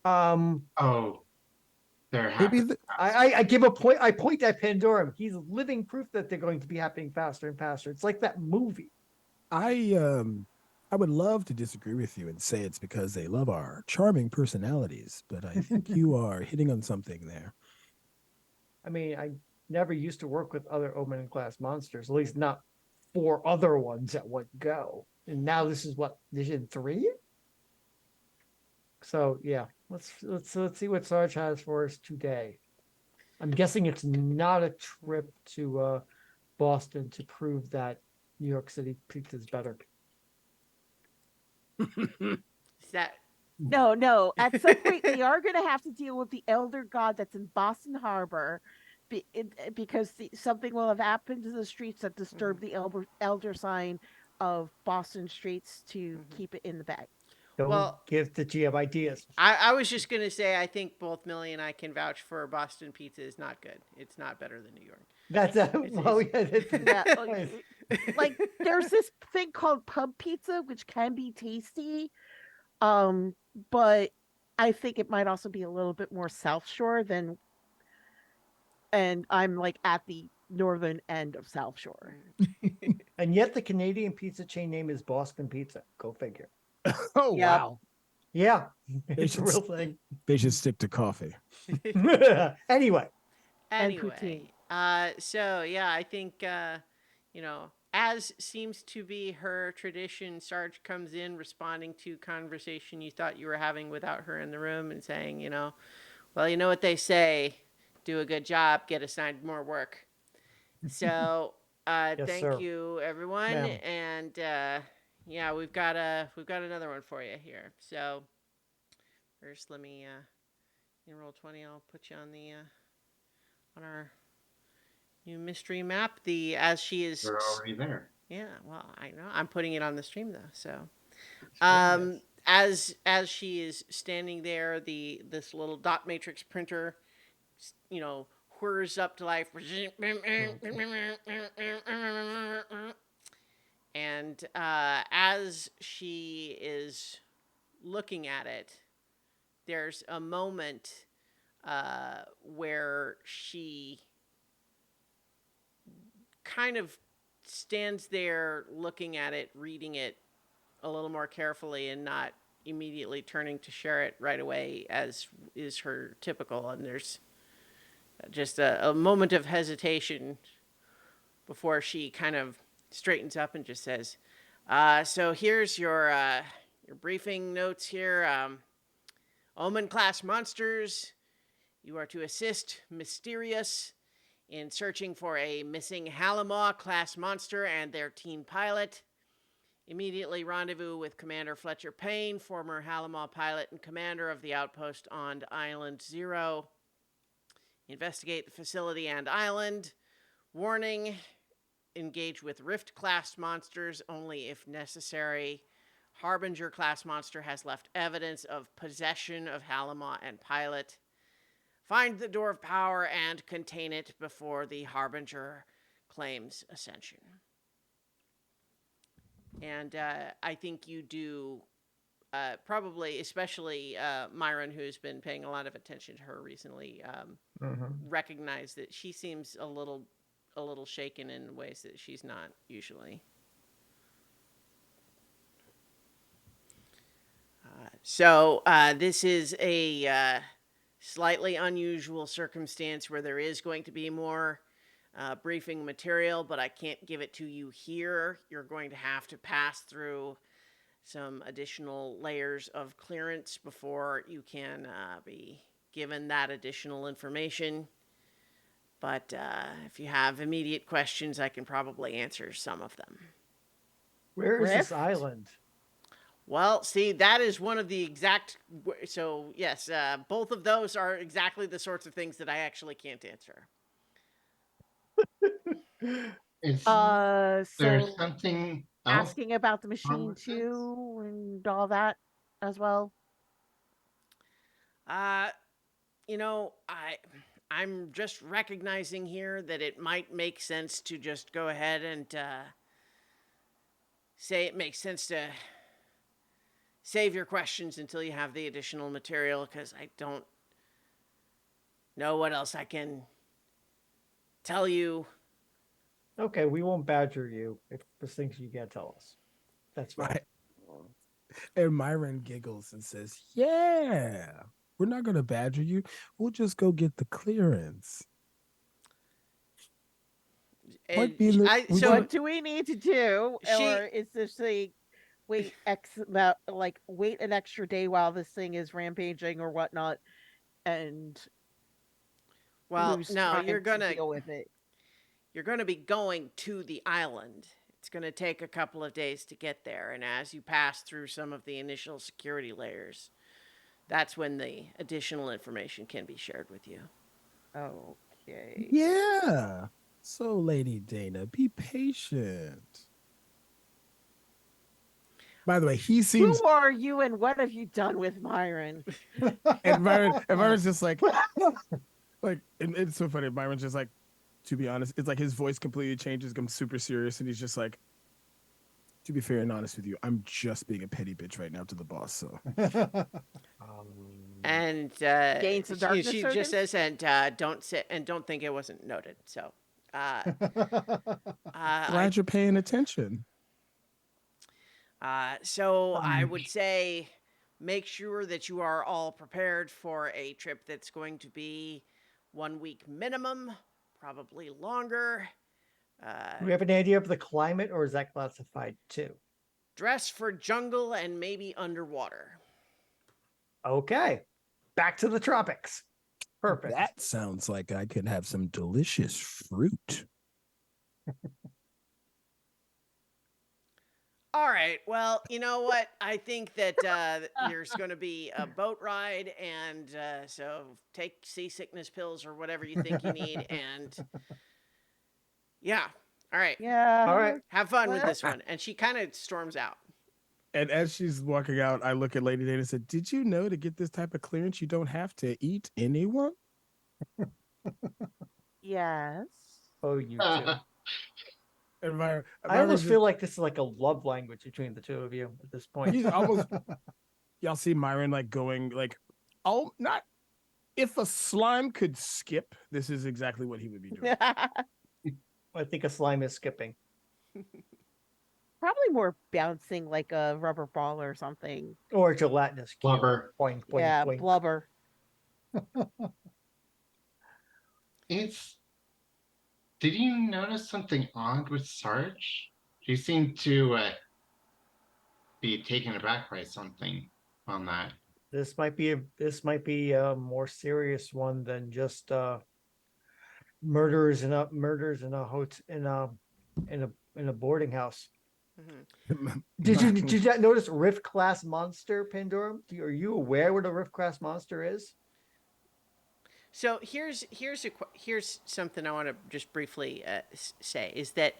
Oh, they're Maybe happy. I give a point. I point at Pandorum. He's living proof that they're going to be happening faster and faster. It's like that movie. I would love to disagree with you and say it's because they love our charming personalities, but I think you are hitting on something there. I mean, I never used to work with other Omen class monsters. At least not 4 other ones at one go. And now this is what mission 3. So yeah, let's see what Sarge has for us today. I'm guessing it's not a trip to Boston to prove that New York City pizza is better. Is that No, no. At some point, they are going to have to deal with the elder god that's in Boston Harbor, because something will have happened to the streets that disturb the elder sign of Boston streets to keep it in the bag. Don't Well, give the GM ideas. I was just gonna say I think both Millie and I can vouch for Boston pizza is not good. It's not better than New York. That's well, yeah, Yeah, that's- like there's this thing called pub pizza, which can be tasty, but I think it might also be a little bit more South Shore than, and I'm like at the northern end of South Shore. and yet the Canadian pizza chain name is Boston Pizza. Go figure. Oh Yep. wow. Yeah, it's a should real thing. They should stick to coffee. Anyway, And Anyway, so yeah, I think you know, as seems to be her tradition, Sarge comes in responding to conversation you thought you were having without her in the room and saying, you know, well, you know what they say, do a good job, get assigned more work. So, Yes, thank sir. you everyone, Ma'am. and yeah, we've got another one for you here. So, first, let me in roll 20. I'll put you on the on our new mystery map. The as she is. They're already there. Yeah, well, I know. I'm putting it on the stream though. So, Yes. as she is standing there, this little dot matrix printer, you know, whirs up to life, and as she is looking at it, there's a moment where she kind of stands there looking at it, reading it a little more carefully, and not immediately turning to share it right away, as is her typical. And there's just a moment of hesitation before she kind of straightens up and just says, so here's your briefing notes here. Omen class monsters, you are to assist Mysterious in searching for a missing Halamaw class monster and their teen pilot. Immediately rendezvous with Commander Fletcher Payne, former Halamaw pilot and commander of the outpost on Island 0. Investigate the facility and island. Warning, engage with Rift class monsters only if necessary. Harbinger class monster has left evidence of possession of Halamaw and pilot. Find the Door of Power and contain it before the Harbinger claims ascension. And I think you do, probably, especially Myron, who's been paying a lot of attention to her recently, recognize that she seems a little shaken in ways that she's not usually. So this is a slightly unusual circumstance where there is going to be more briefing material, but I can't give it to you here. You're going to have to pass through some additional layers of clearance before you can be given that additional information. But if you have immediate questions, I can probably answer some of them. Where is this Rift? island? Well, see, that is one of the exact. So, yes, both of those are exactly the sorts of things that I actually can't answer. Is So there something else? asking about the machine with this? too and all that as well. You know, I'm just recognizing here that it might make sense to just go ahead and say it makes sense to save your questions until you have the additional material, because I don't know what else I can tell you. Okay, we won't badger you if there's things you can't tell us. That's fine. Right. And Myron giggles and says, "Yeah, we're not gonna badger you. We'll just go get the clearance." Might And be a li- we so might- What do we need to do? She- Or is this like wait an extra day while this thing is rampaging or whatnot, and Well, who's no, trying to deal with it. you're gonna be going to the island. It's gonna take a couple of days to get there, and as you pass through some of the initial security layers, that's when the additional information can be shared with you. Okay. Yeah. So, Lady Dana, be patient. By the way, he seems Who are you and what have you done with Myron? and Byron's just like it's so funny. Byron's just like, to be honest, it's like his voice completely changes, becomes super serious, and he's just like, to be fair and honest with you, I'm just being a petty bitch right now to the boss. So And Gains of darkness she tokens? just says, and don't think it wasn't noted. So, I glad you're paying attention. so I would say make sure that you are all prepared for a trip that's going to be 1 week minimum, probably longer. Do we have an idea of the climate, or is that classified too? Dress for jungle and maybe underwater. Okay, back to the tropics. Perfect. That sounds like I could have some delicious fruit. All right. Well, you know what? I think that there's going to be a boat ride, and so take seasickness pills or whatever you think you need, and yeah. All right. Yeah. All right. Have fun with this one. And she kind of storms out. And as she's walking out, I look at Lady Dana and said, "Did you know to get this type of clearance, you don't have to eat anyone?" Yes. Oh, you too. And I almost feel like this is like a love language between the two of you at this point. he's almost. Y'all see Myron like going like, "Oh, not if a slime could skip. This is exactly what he would be doing." I think a slime is skipping. Probably more bouncing like a rubber ball or something. Or gelatinous cube. Blubber. Boing, boing, Yeah, boing. blubber. Did you notice something odd with Sarge? She seemed to be taken aback by something on that. This might be a more serious one than just murders in a hotel in a boarding house. Mhm. Did you notice Rift class monster, Pandorum? Are you aware what a Rift class monster is? So here's something I want to just briefly say is that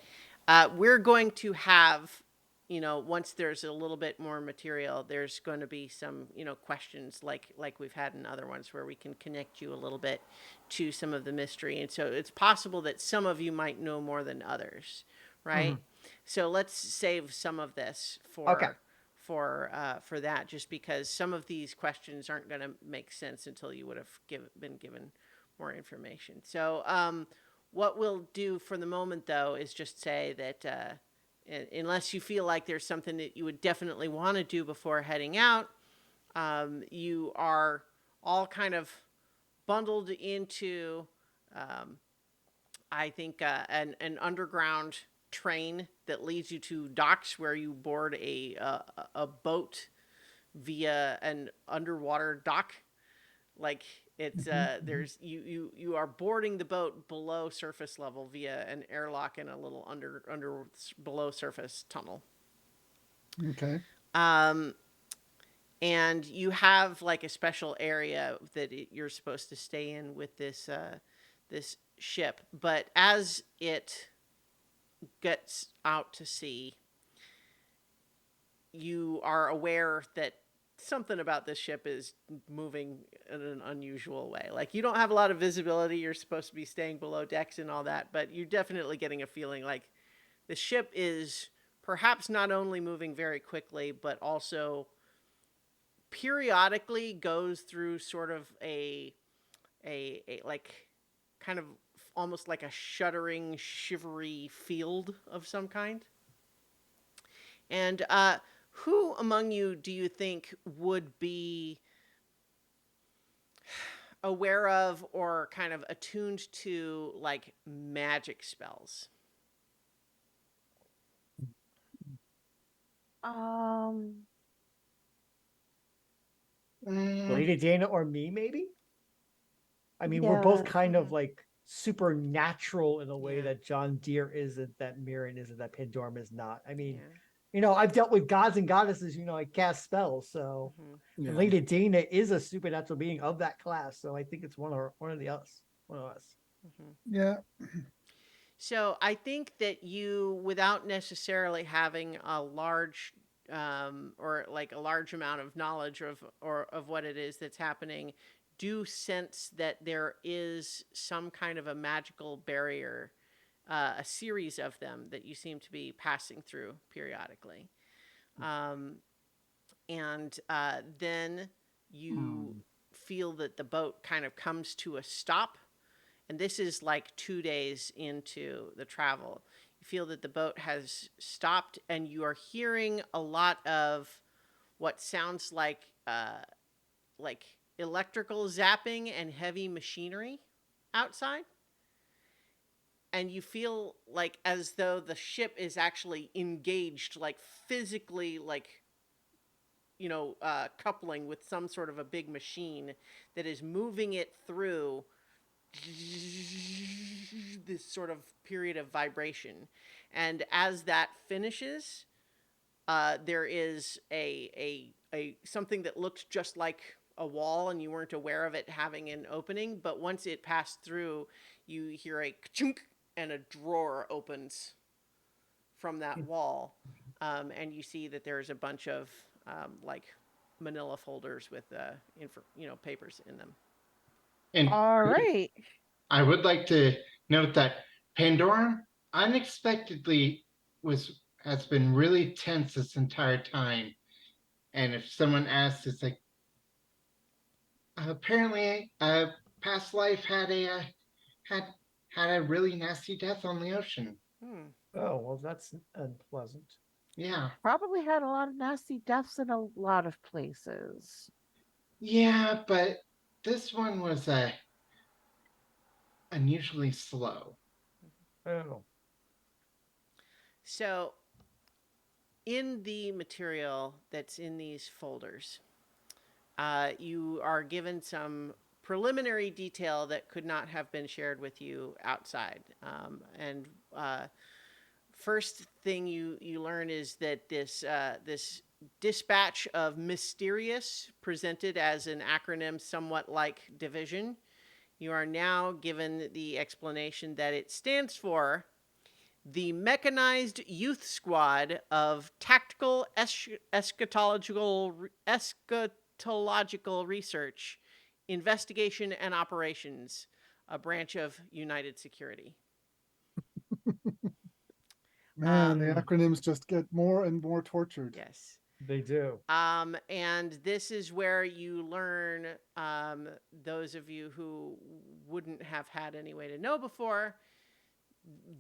we're going to have, once there's a little bit more material, there's going to be some, questions like we've had in other ones where we can connect you a little bit to some of the mystery. And so it's possible that some of you might know more than others, right? Mhm. So let's save some of this Okay. for that, just because some of these questions aren't going to make sense until you would have been given more information. So what we'll do for the moment, though, is just say that unless you feel like there's something that you would definitely want to do before heading out, you are all kind of bundled into, I think, an underground train that leads you to docks where you board a boat via an underwater dock. Like it's there's you are boarding the boat below surface level via an airlock in a little below surface tunnel. Okay. And you have like a special area that you're supposed to stay in with this this ship, but as it gets out to sea, you are aware that something about this ship is moving in an unusual way. Like you don't have a lot of visibility. You're supposed to be staying below decks and all that, but you're definitely getting a feeling like the ship is perhaps not only moving very quickly, but also periodically goes through sort of a like kind of almost like a shuddering, shivery field of some kind. And who among you do you think would be aware of or kind of attuned to like magic spells? Um, Mm, Lady Dana or me, maybe? I mean, we're yeah. both kind of like supernatural in a way Yeah. that John Deere isn't, that Mirren isn't, that Pandorum is not. I mean, Yeah. I've dealt with gods and goddesses, I cast spells, so Hmm. and Yeah. Lady Dana is a supernatural being of that class, so I think it's one of us. Hmm. Yeah. So I think that you, without necessarily having a large or like a large amount of knowledge of what it is that's happening, do sense that there is some kind of a magical barrier, a series of them that you seem to be passing through periodically. Um, and then you feel that the boat kind of comes to a stop, and this is like 2 days into the travel. You feel that the boat has stopped, and you are hearing a lot of what sounds like electrical zapping and heavy machinery outside. And you feel like as though the ship is actually engaged, like physically, like coupling with some sort of a big machine that is moving it through this sort of period of vibration. And as that finishes, there is a something that looked just like a wall, and you weren't aware of it having an opening. But once it passed through, you hear a chunk, and a drawer opens from that wall, and you see that there's a bunch of like manila folders with papers in them. and All right. I would like to note that Pandorum unexpectedly has been really tense this entire time. And if someone asks, it's like apparently past life had had a really nasty death on the ocean. Hmm. Oh, well, that's unpleasant. Yeah, Probably had a lot of nasty deaths in a lot of places. yeah, but this one was unusually slow. Oh, So, in the material that's in these folders, you are given some preliminary detail that could not have been shared with you outside. And first thing you learn is that this dispatch of mysterious, presented as an acronym somewhat like division, you are now given the explanation that it stands for the Mechanized Youth Squad of Tactical Eschatological Research, Investigation and Operations, a branch of United Security. Man, the Hmm. acronyms just get more and more tortured. Yes. they do. And this is where you learn, those of you who wouldn't have had any way to know before,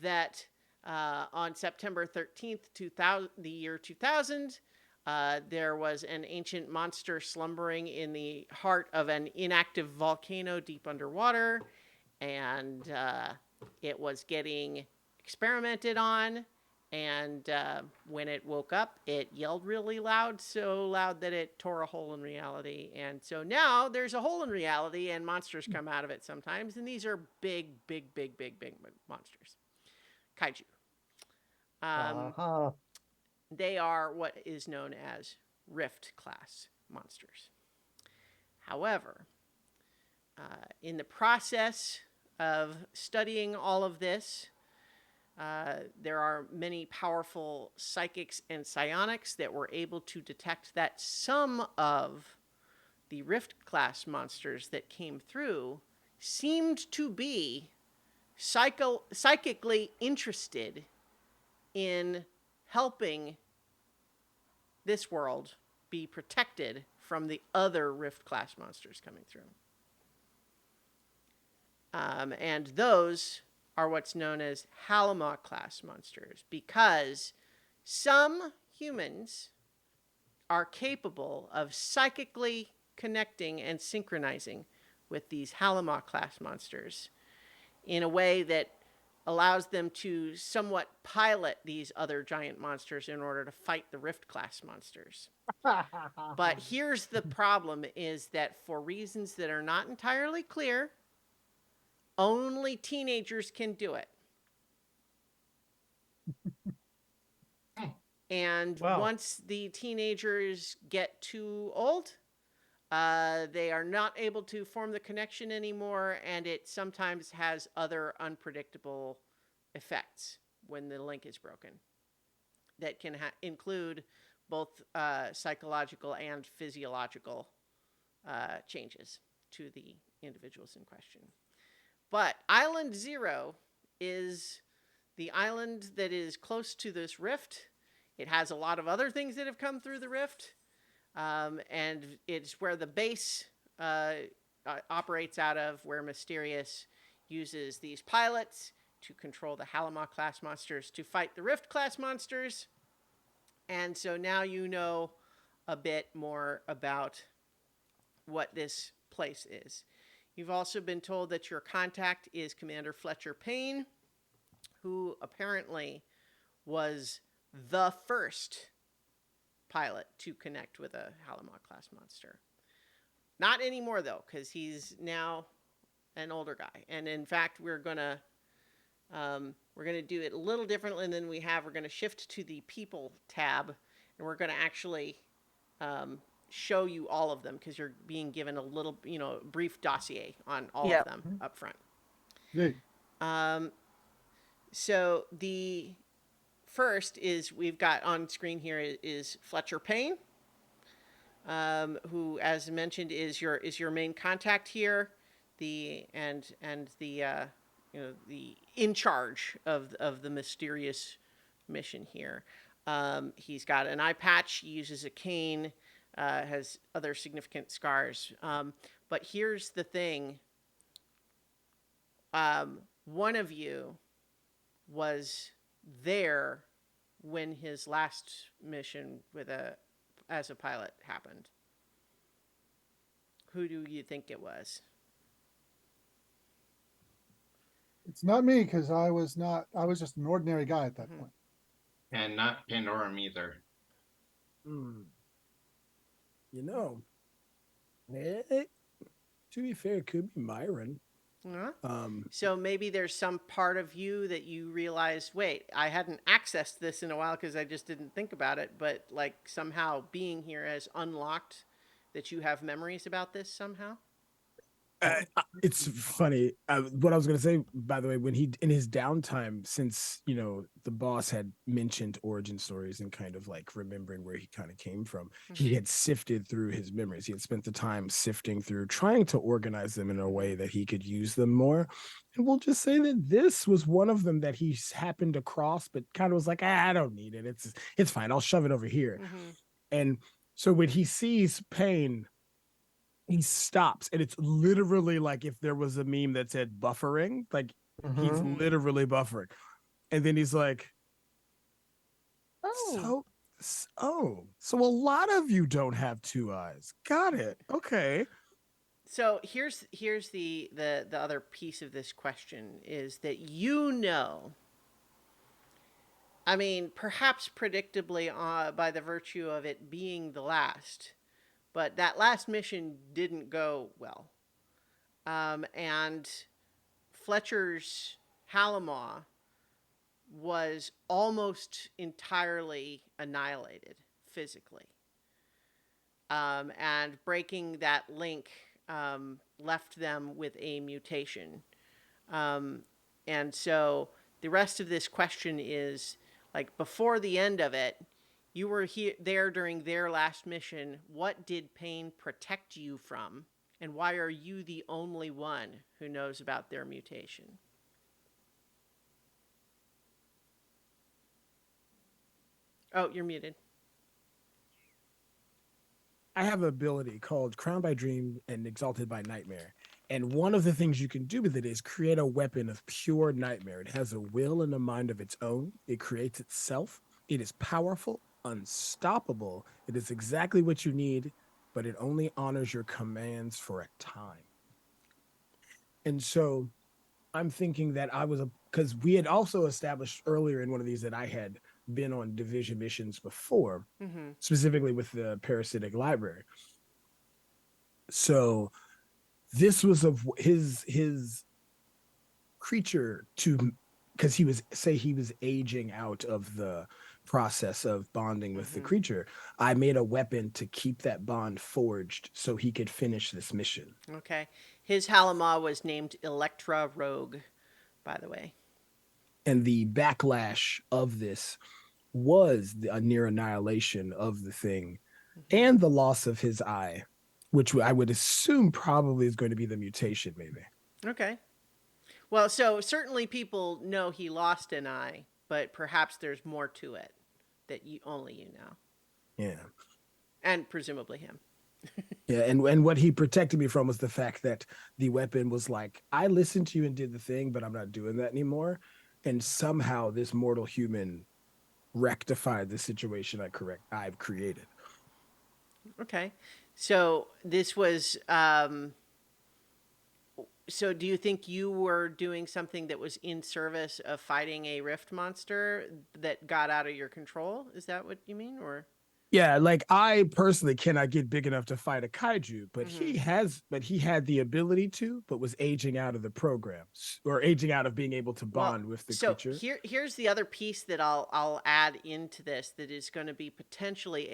that on September 13th, 2000, the year 2000, there was an ancient monster slumbering in the heart of an inactive volcano deep underwater, and it was getting experimented on. And when it woke up, it yelled really loud, so loud that it tore a hole in reality. And so now there's a hole in reality, and monsters come out of it sometimes. And these are big, big, big, big, big monsters. Kaiju. Um, Uh-huh. they are what is known as Rift class monsters. However, in the process of studying all of this, there are many powerful psychics and psionics that were able to detect that some of the Rift class monsters that came through seemed to be psychically interested in helping this world be protected from the other Rift class monsters coming through. And those are what's known as Halimah class monsters, because some humans are capable of psychically connecting and synchronizing with these Halimah class monsters in a way that allows them to somewhat pilot these other giant monsters in order to fight the Rift class monsters. But here's the problem is that for reasons that are not entirely clear, only teenagers can do it. And Wow. once the teenagers get too old, they are not able to form the connection anymore, and it sometimes has other unpredictable effects when the link is broken that can include both psychological and physiological changes to the individuals in question. But Island 0 is the island that is close to this rift. It has a lot of other things that have come through the rift. And it's where the base operates out of, where Mysterious uses these pilots to control the Halima class monsters to fight the Rift class monsters. And so now you know a bit more about what this place is. You've also been told that your contact is Commander Fletcher Payne, who apparently was the first pilot to connect with a Halima class monster. Not anymore though, because he's now an older guy. And in fact, we're gonna do it a little differently than we have. We're gonna shift to the people tab, and we're gonna actually show you all of them because you're being given a little, brief dossier on all Yeah. of them up front. Yay. So the first is we've got on screen here is Fletcher Payne, who, as mentioned, is your main contact here, the in charge of the Mysterious mission here. He's got an eye patch. He uses a cane. Has other significant scars. But here's the thing. One of you was there when his last mission as a pilot happened. Who do you think it was? It's not me because I was just an ordinary guy at that point. And not Pandorum either. You know, to be fair, it could be Myron. Uh-huh. So maybe there's some part of you that you realize, wait, I hadn't accessed this in a while because I just didn't think about it, but like somehow being here has unlocked that you have memories about this somehow? It's funny. What I was going to say, by the way, when he in his downtime, since the boss had mentioned origin stories and kind of like remembering where he kind of came from, he had sifted through his memories. He had spent the time sifting through, trying to organize them in a way that he could use them more. And we'll just say that this was one of them that he happened across, but kind of was like, I don't need it. It's fine. I'll shove it over here. And so when he sees Payne, he stops, and it's literally like if there was a meme that said buffering, like he's literally buffering. And then he's like, so a lot of you don't have two eyes. Got it. Okay. So here's the other piece of this question is that I mean, perhaps predictably by the virtue of it being the last, but that last mission didn't go well. And Fletcher's Halima was almost entirely annihilated physically. And breaking that link left them with a mutation. And so the rest of this question is, like, before the end of it, you were there during their last mission. What did Payne protect you from? And why are you the only one who knows about their mutation? Oh, you're muted. I have an ability called Crowned by Dream and Exalted by Nightmare. And one of the things you can do with it is create a weapon of pure nightmare. It has a will and a mind of its own. It creates itself. It is powerful, unstoppable. It is exactly what you need, but it only honors your commands for a time. And so I'm thinking that I was because we had also established earlier in one of these that I had been on division missions before, Mm-hmm. specifically with the parasitic library. So this was of his creature to, because he was aging out of the process of bonding with the Mhm. creature. I made a weapon to keep that bond forged so he could finish this mission. Okay. His Halama was named Electra Rogue, by the way. And the backlash of this was a near annihilation of the thing and the loss of his eye, which I would assume probably is going to be the mutation, maybe. Okay. Well, so certainly people know he lost an eye, but perhaps there's more to it that only you know, Yeah. and presumably him. Yeah, and what he protected me from was the fact that the weapon was like, I listened to you and did the thing, but I'm not doing that anymore. And somehow this mortal human rectified the situation I've created. Okay. So this was so do you think you were doing something that was in service of fighting a rift monster that got out of your control? Is that what you mean, or? Yeah, like I personally cannot get big enough to fight a kaiju, but Mhm. he had the ability to, but was aging out of the programs or aging out of being able to Well, bond with the so creature. here's the other piece that I'll add into this that is going to be potentially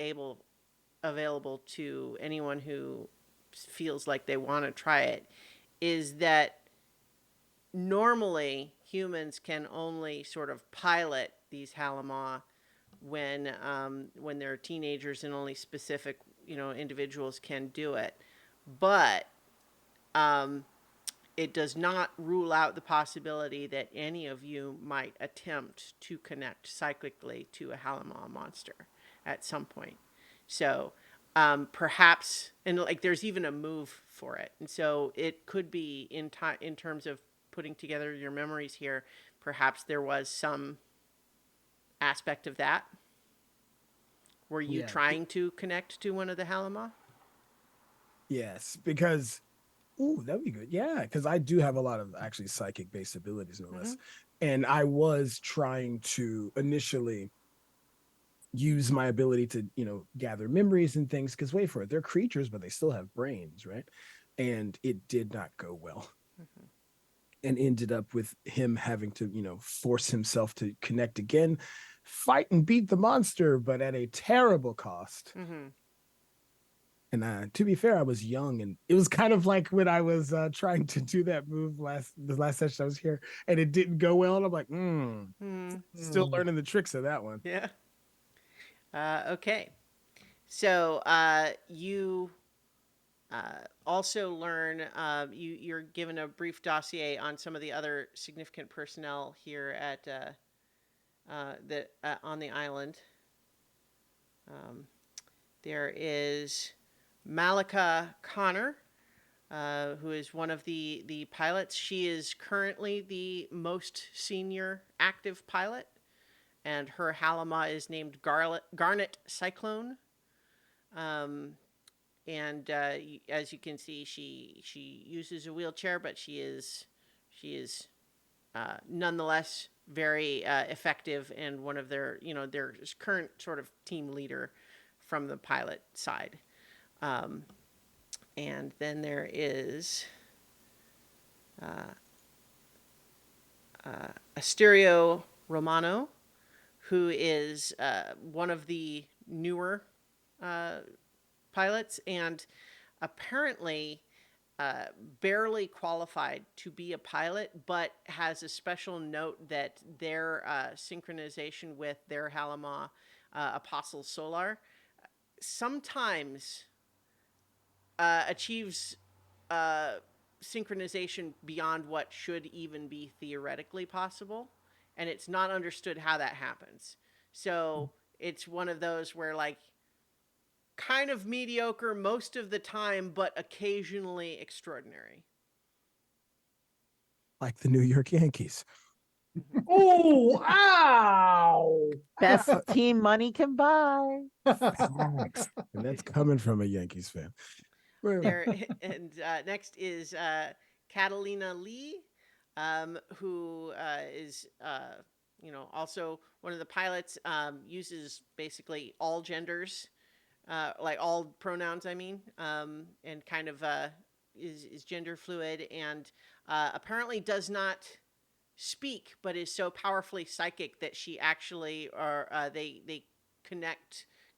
available to anyone who feels like they want to try it, is that normally humans can only sort of pilot these Halama when they're teenagers, and only specific individuals can do it, but um, it does not rule out the possibility that any of you might attempt to connect cyclically to a Halama monster at some point. So perhaps, and like there's even a move for it, and so it could be in terms of putting together your memories here. Perhaps there was some aspect of that. Were you Yeah. trying to connect to one of the Halama? Yes, because that'd be good. Yeah, because I do have a lot of actually psychic based abilities, no less. And I was trying to initially use my ability to, gather memories and things. Because wait for it, they're creatures, but they still have brains, right? And it did not go well. And ended up with him having to, force himself to connect again, fight and beat the monster, but at a terrible cost. Mm-hmm. And to be fair, I was young, and it was kind of like when I was trying to do that move the last session I was here, and it didn't go well. And I'm like, still learning the tricks of that one. Yeah. Okay. So you also learn. You're given a brief dossier on some of the other significant personnel here at on the island. There is Malika Connor, who is one of the pilots. She is currently the most senior active pilot, and her Halama is named Garnet Cyclone. And as you can see, she uses a wheelchair, but she is nonetheless very effective, and one of their current sort of team leader from the pilot side. And then there is Asterio Romano, who is one of the newer pilots, and apparently barely qualified to be a pilot, but has a special note that their synchronization with their Halama Apostle Solar sometimes achieves synchronization beyond what should even be theoretically possible, and it's not understood how that happens. So it's one of those where, like, kind of mediocre most of the time, but occasionally extraordinary. Like the New York Yankees. Oh, ow! Best team money can buy. And that's coming from a Yankees fan. There and next is Catalina Lee. who is also one of the pilots, uses basically all genders, like all pronouns, I mean, and kind of is gender fluid, and apparently does not speak, but is so powerfully psychic that she actually, or they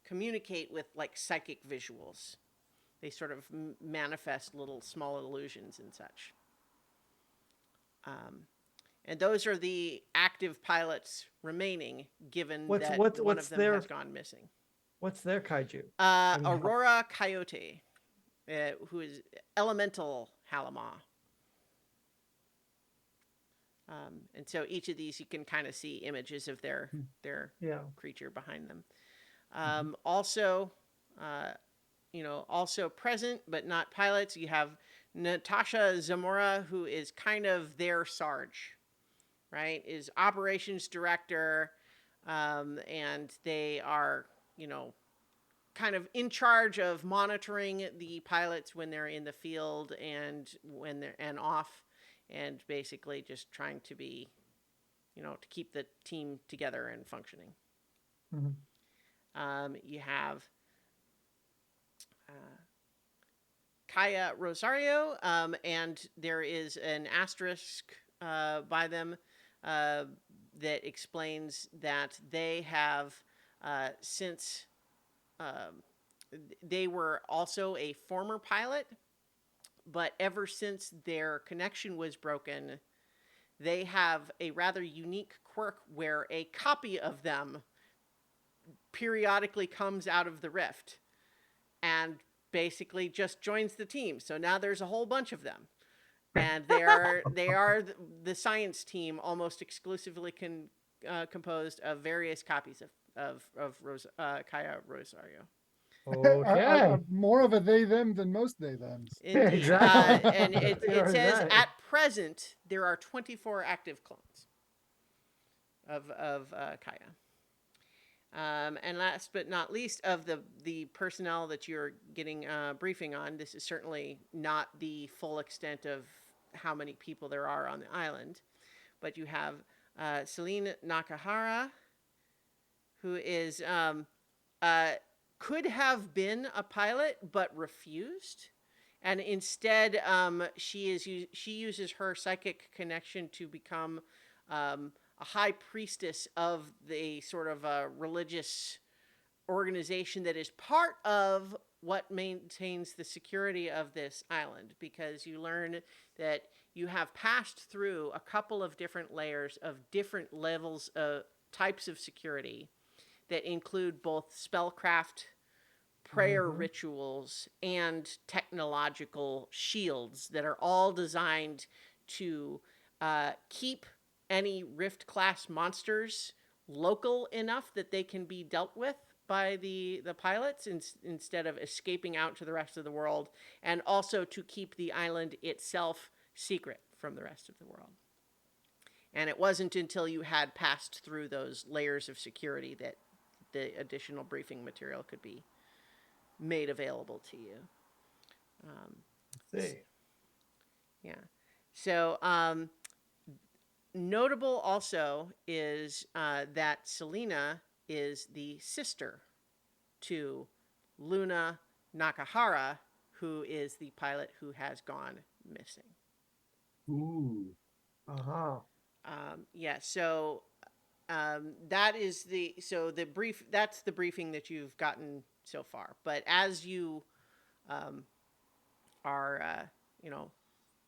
communicate with like psychic visuals. They sort of manifest little small illusions and such. And those are the active pilots remaining, given that one what's of them their has gone missing. what's their kaiju? I mean, Aurora Coyote, who is Elemental Halama. And so each of these, you can kind of see images of their Yeah. creature behind them. Also, also present but not pilots, you have Natasha Zamora, who is kind of their Sarge, right? Is operations director, and they are, kind of in charge of monitoring the pilots when they're in the field and when they're off, and basically just trying to be, to keep the team together and functioning. You have Kaya Rosario, and there is an asterisk by them that explains that they have, since they were also a former pilot, but ever since their connection was broken, they have a rather unique quirk where a copy of them periodically comes out of the rift and basically just joins the team. So now there's a whole bunch of them, and they are the science team, almost exclusively composed of various copies of Kaya Rosario. Okay. More of a they them than most they thems. Indeed. Exactly. And it There is says that. at present there are 24 active clones of Kaya. And last but not least, of the personnel that you're getting a briefing on, this is certainly not the full extent of how many people there are on the island, but you have Celine Nakahara, who is could have been a pilot but refused, and instead she uses her psychic connection to become a high priestess of the sort of a religious organization that is part of what maintains the security of this island, because you learn that you have passed through a couple of different layers of different levels of types of security that include both spellcraft, prayer rituals, and technological shields that are all designed to keep any Rift class monsters local enough that they can be dealt with by the pilots instead of escaping out to the rest of the world, and also to keep the island itself secret from the rest of the world. And it wasn't until you had passed through those layers of security that the additional briefing material could be made available to you. See. Yeah. So notable also is that Selena is the sister to Luna Nakahara, who is the pilot who has gone missing. Ooh. Uh-huh. Yeah, so that's the briefing that you've gotten so far. But as you are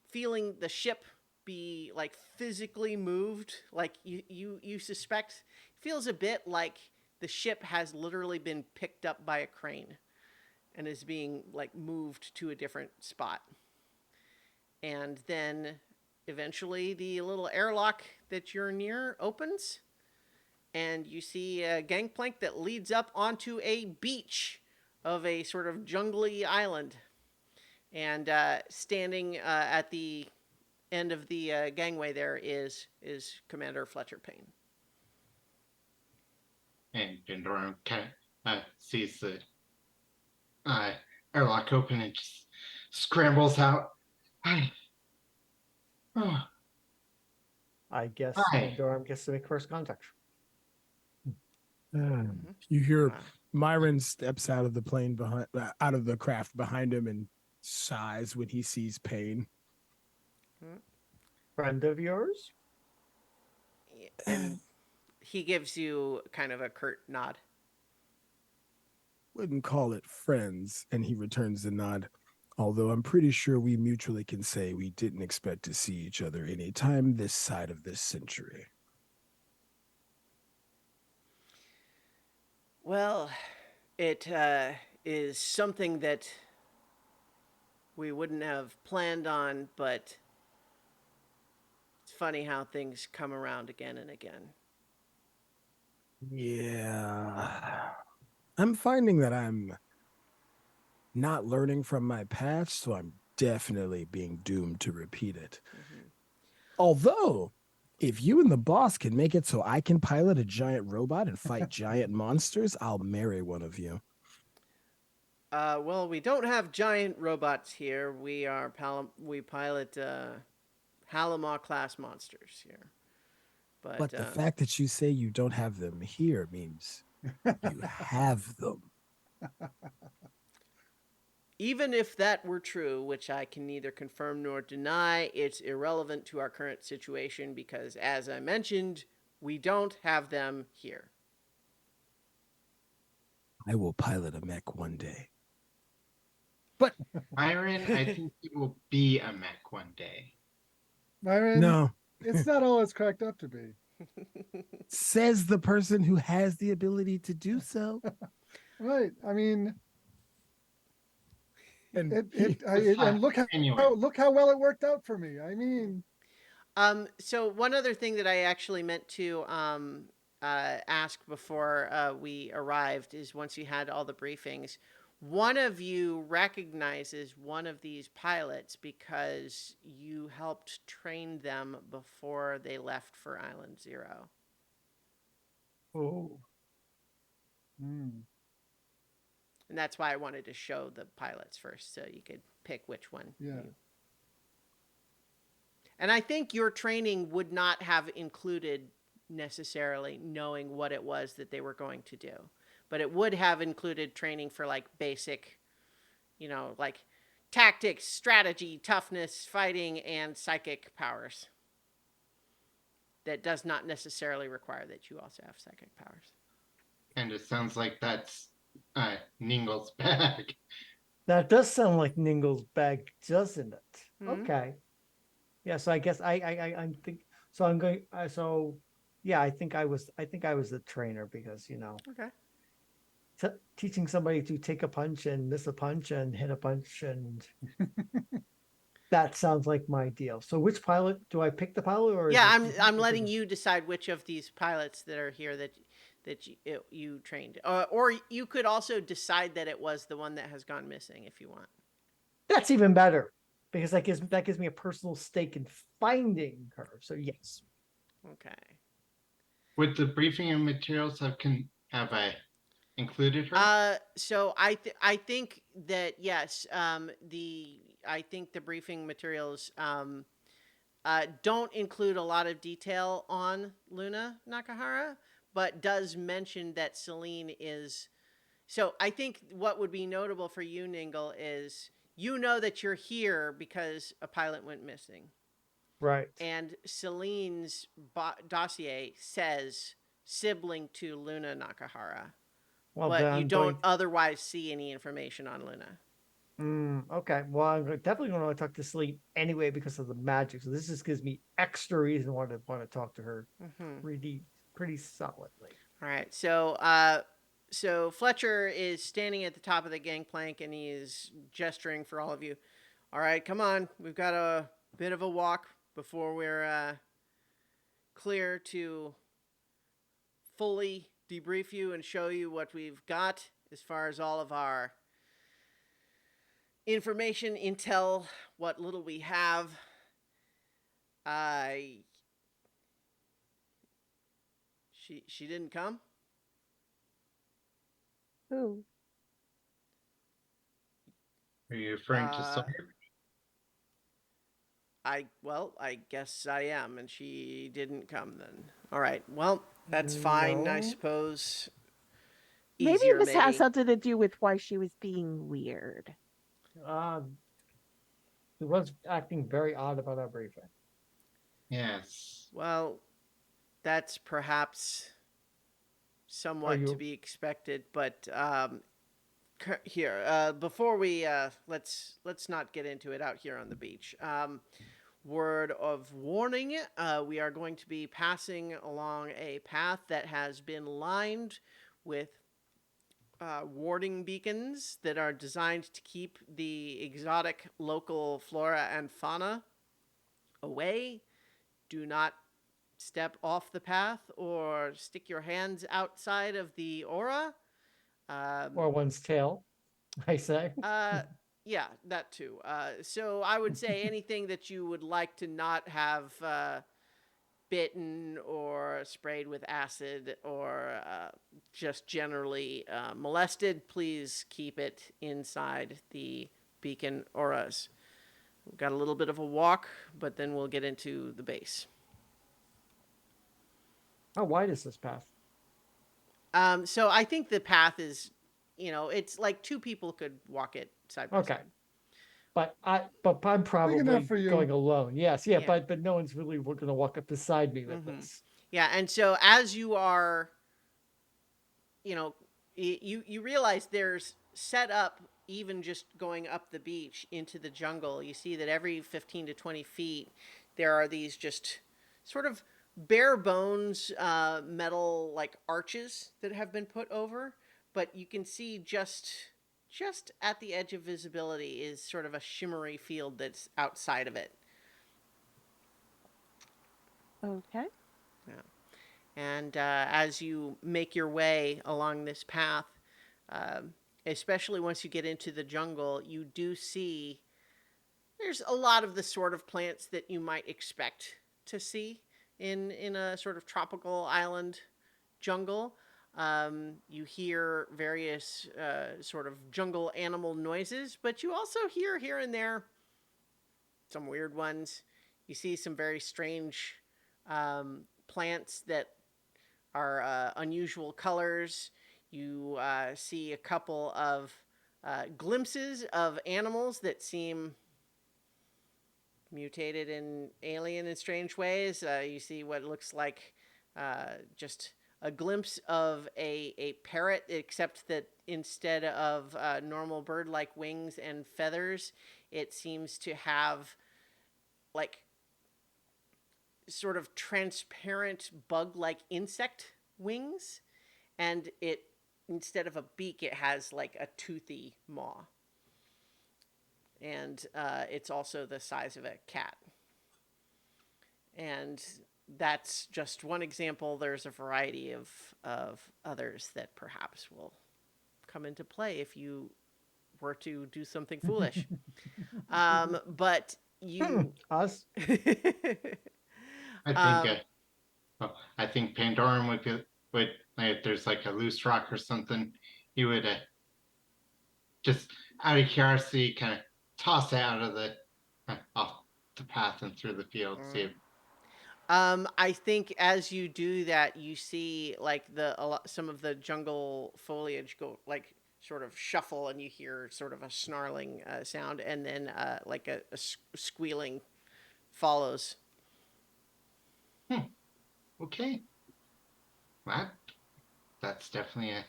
feeling the ship be like physically moved, like you suspect, feels a bit like the ship has literally been picked up by a crane and is being like moved to a different spot. And then eventually the little airlock that you're near opens, and you see a gangplank that leads up onto a beach of a sort of jungly island. And standing at the end of the gangway there is Commander Fletcher Payne. And Pandorum sees the airlock open and just scrambles out. I guess Hi. Durham gets to make first contact. You hear Wow. Myron steps out of the plane behind, out of the craft behind him, and sighs when he sees Pain. Friend of yours? And he gives you kind of a curt nod. Wouldn't call it friends, and he returns the nod. Although I'm pretty sure we mutually can say we didn't expect to see each other any time this side of this century. Well, it is something that we wouldn't have planned on, but it's funny how things come around again and again. Yeah. I'm finding that I'm not learning from my past, so I'm definitely being doomed to repeat it. Although, if you and the boss can make it so I can pilot a giant robot and fight giant monsters, I'll marry one of you. Well, we don't have giant robots here. We pilot Halima class monsters here. But the fact that you say you don't have them here means you have them. even if that were true, which I can neither confirm nor deny, it's irrelevant to our current situation because, as I mentioned, we don't have them here. I will pilot a mech one day. Myron, I think it will be a mech one day. Myron, No, it's not all it's cracked up to be. says the person who has the ability to do so. Right. I mean, And and look Anyway. look how well it worked out for me. I mean, So one other thing that I actually meant to ask before we arrived is once you had all the briefings, one of you recognizes one of these pilots because you helped train them before they left for Island Zero. Oh. hmm. And that's why I wanted to show the pilots first so you could pick which one. Yeah. And I think your training would not have included necessarily knowing what it was that they were going to do. But it would have included training for like basic, like tactics, strategy, toughness, fighting, and psychic powers. That does not necessarily require that you also have psychic powers. And it sounds like that's Ningel's bag. That does sound like Ningel's bag, doesn't it? Mhm. Okay. Yeah, so I guess I'm think so I'm going so yeah, I think I was the trainer because, Okay. teaching somebody to take a punch and miss a punch and hit a punch and that sounds like my deal. So which pilot do I pick the pilot or is Yeah, it- I'm letting you decide which of these pilots that are here that you trained, or you could also decide that it was the one that has gone missing if you want. That's even better because that gives me a personal stake in finding her. So yes. Okay. Would the briefing and materials have I included her? So I think that yes, I think the briefing materials don't include a lot of detail on Luna Nakahara, but does mention that Celine is. So I think what would be notable for you, Ningle, is that you're here because a pilot went missing. Right. And Celine's dossier says sibling to Luna Nakahara. Well, But then you I'm don't going. otherwise see any information on Luna. Okay. Well, I'm definitely going to talk to Celine anyway because of the magic. So this just gives me extra reason to want to talk to her Mm-hmm. pretty solidly. All right. So Fletcher is standing at the top of the gangplank and he is gesturing for all of you. All right, come on. We've got a bit of a walk before we're clear to fully debrief you and show you what we've got as far as all of our information, intel, what little we have. She didn't come. Who? Are you referring to Uh, Sawyer? I guess I am, and she didn't come then. All right. Well, that's fine, I No. suppose. Maybe Easier, this has maybe. something to do with why she was being weird. He was acting very odd about everything. Yes. Well, that's perhaps Are somewhat to you? be expected, but here, before we let's not get into it out here on the beach. Word of warning: we are going to be passing along a path that has been lined with warding beacons that are designed to keep the exotic local flora and fauna away. Do not step off the path or stick your hands outside of the aura. Or one's tail, I say. Uh, yeah, that too. So I would say anything that you would like to not have bitten or sprayed with acid or just generally molested, please keep it inside the beacon auras. We've got a little bit of a walk, but then we'll get into the base. How wide is this path? So I think the path is, it's like two people could walk it side by Okay. side. But I'm probably enough for you. going alone. Yes, yeah, Yeah. but no one's really going to walk up beside me with Mhm. this. Yeah, and so as you are, you realize there's set up even just going up the beach into the jungle. You see that every 15 to 20 feet, there are these just sort of bare bones metal like arches that have been put over, but you can see just at the edge of visibility is sort of a shimmery field that's outside of it. Okay. And as you make your way along this path, um, especially once you get into the jungle, you do see there's a lot of the sort of plants that you might expect to see in a sort of tropical island jungle. You hear various sort of jungle animal noises, but you also hear here and there some weird ones. You see some very strange plants that are unusual colors. You see a couple of glimpses of animals that seem mutated and alien in strange ways. You see what looks like just a glimpse of a parrot, except that instead of normal bird like wings and feathers, it seems to have like sort of transparent bug like insect wings, and it instead of a beak it has like a toothy maw, and it's also the size of a cat. And that's just one example. There's a variety of others that perhaps will come into play if you were to do something foolish. But you Us? I think um, well, I think Pandorum would like, if there's like a loose rock or something, he would just out of curiosity kind of toss it out of the off the path and through the field. See if I think as you do that, you see like some of the jungle foliage go like sort of shuffle, and you hear sort of a snarling sound, and then like a squealing follows. okay, that that's definitely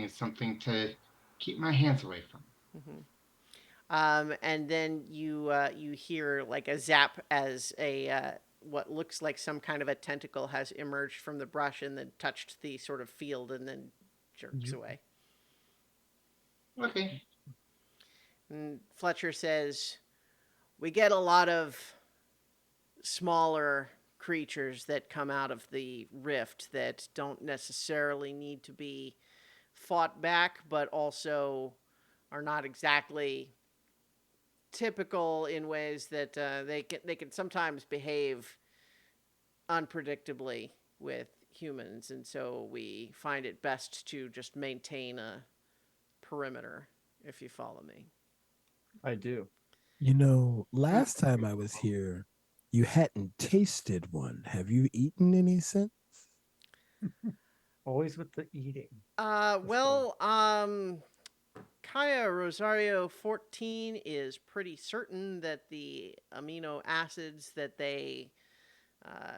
something to keep my hands away from. And then you hear like a zap as a what looks like some kind of a tentacle has emerged from the brush and then touched the sort of field and then jerks away. Okay, And Fletcher says, "We get a lot of smaller creatures that come out of the rift that don't necessarily need to be fought back, but also are not exactly typical in ways that they can sometimes behave unpredictably with humans, and so we find it best to just maintain a perimeter, if you follow me." I do. You know, last time I was here, you hadn't tasted one. Have you eaten any since? Always with the eating. Well, Kaya Rosario 14 is pretty certain that the amino acids that they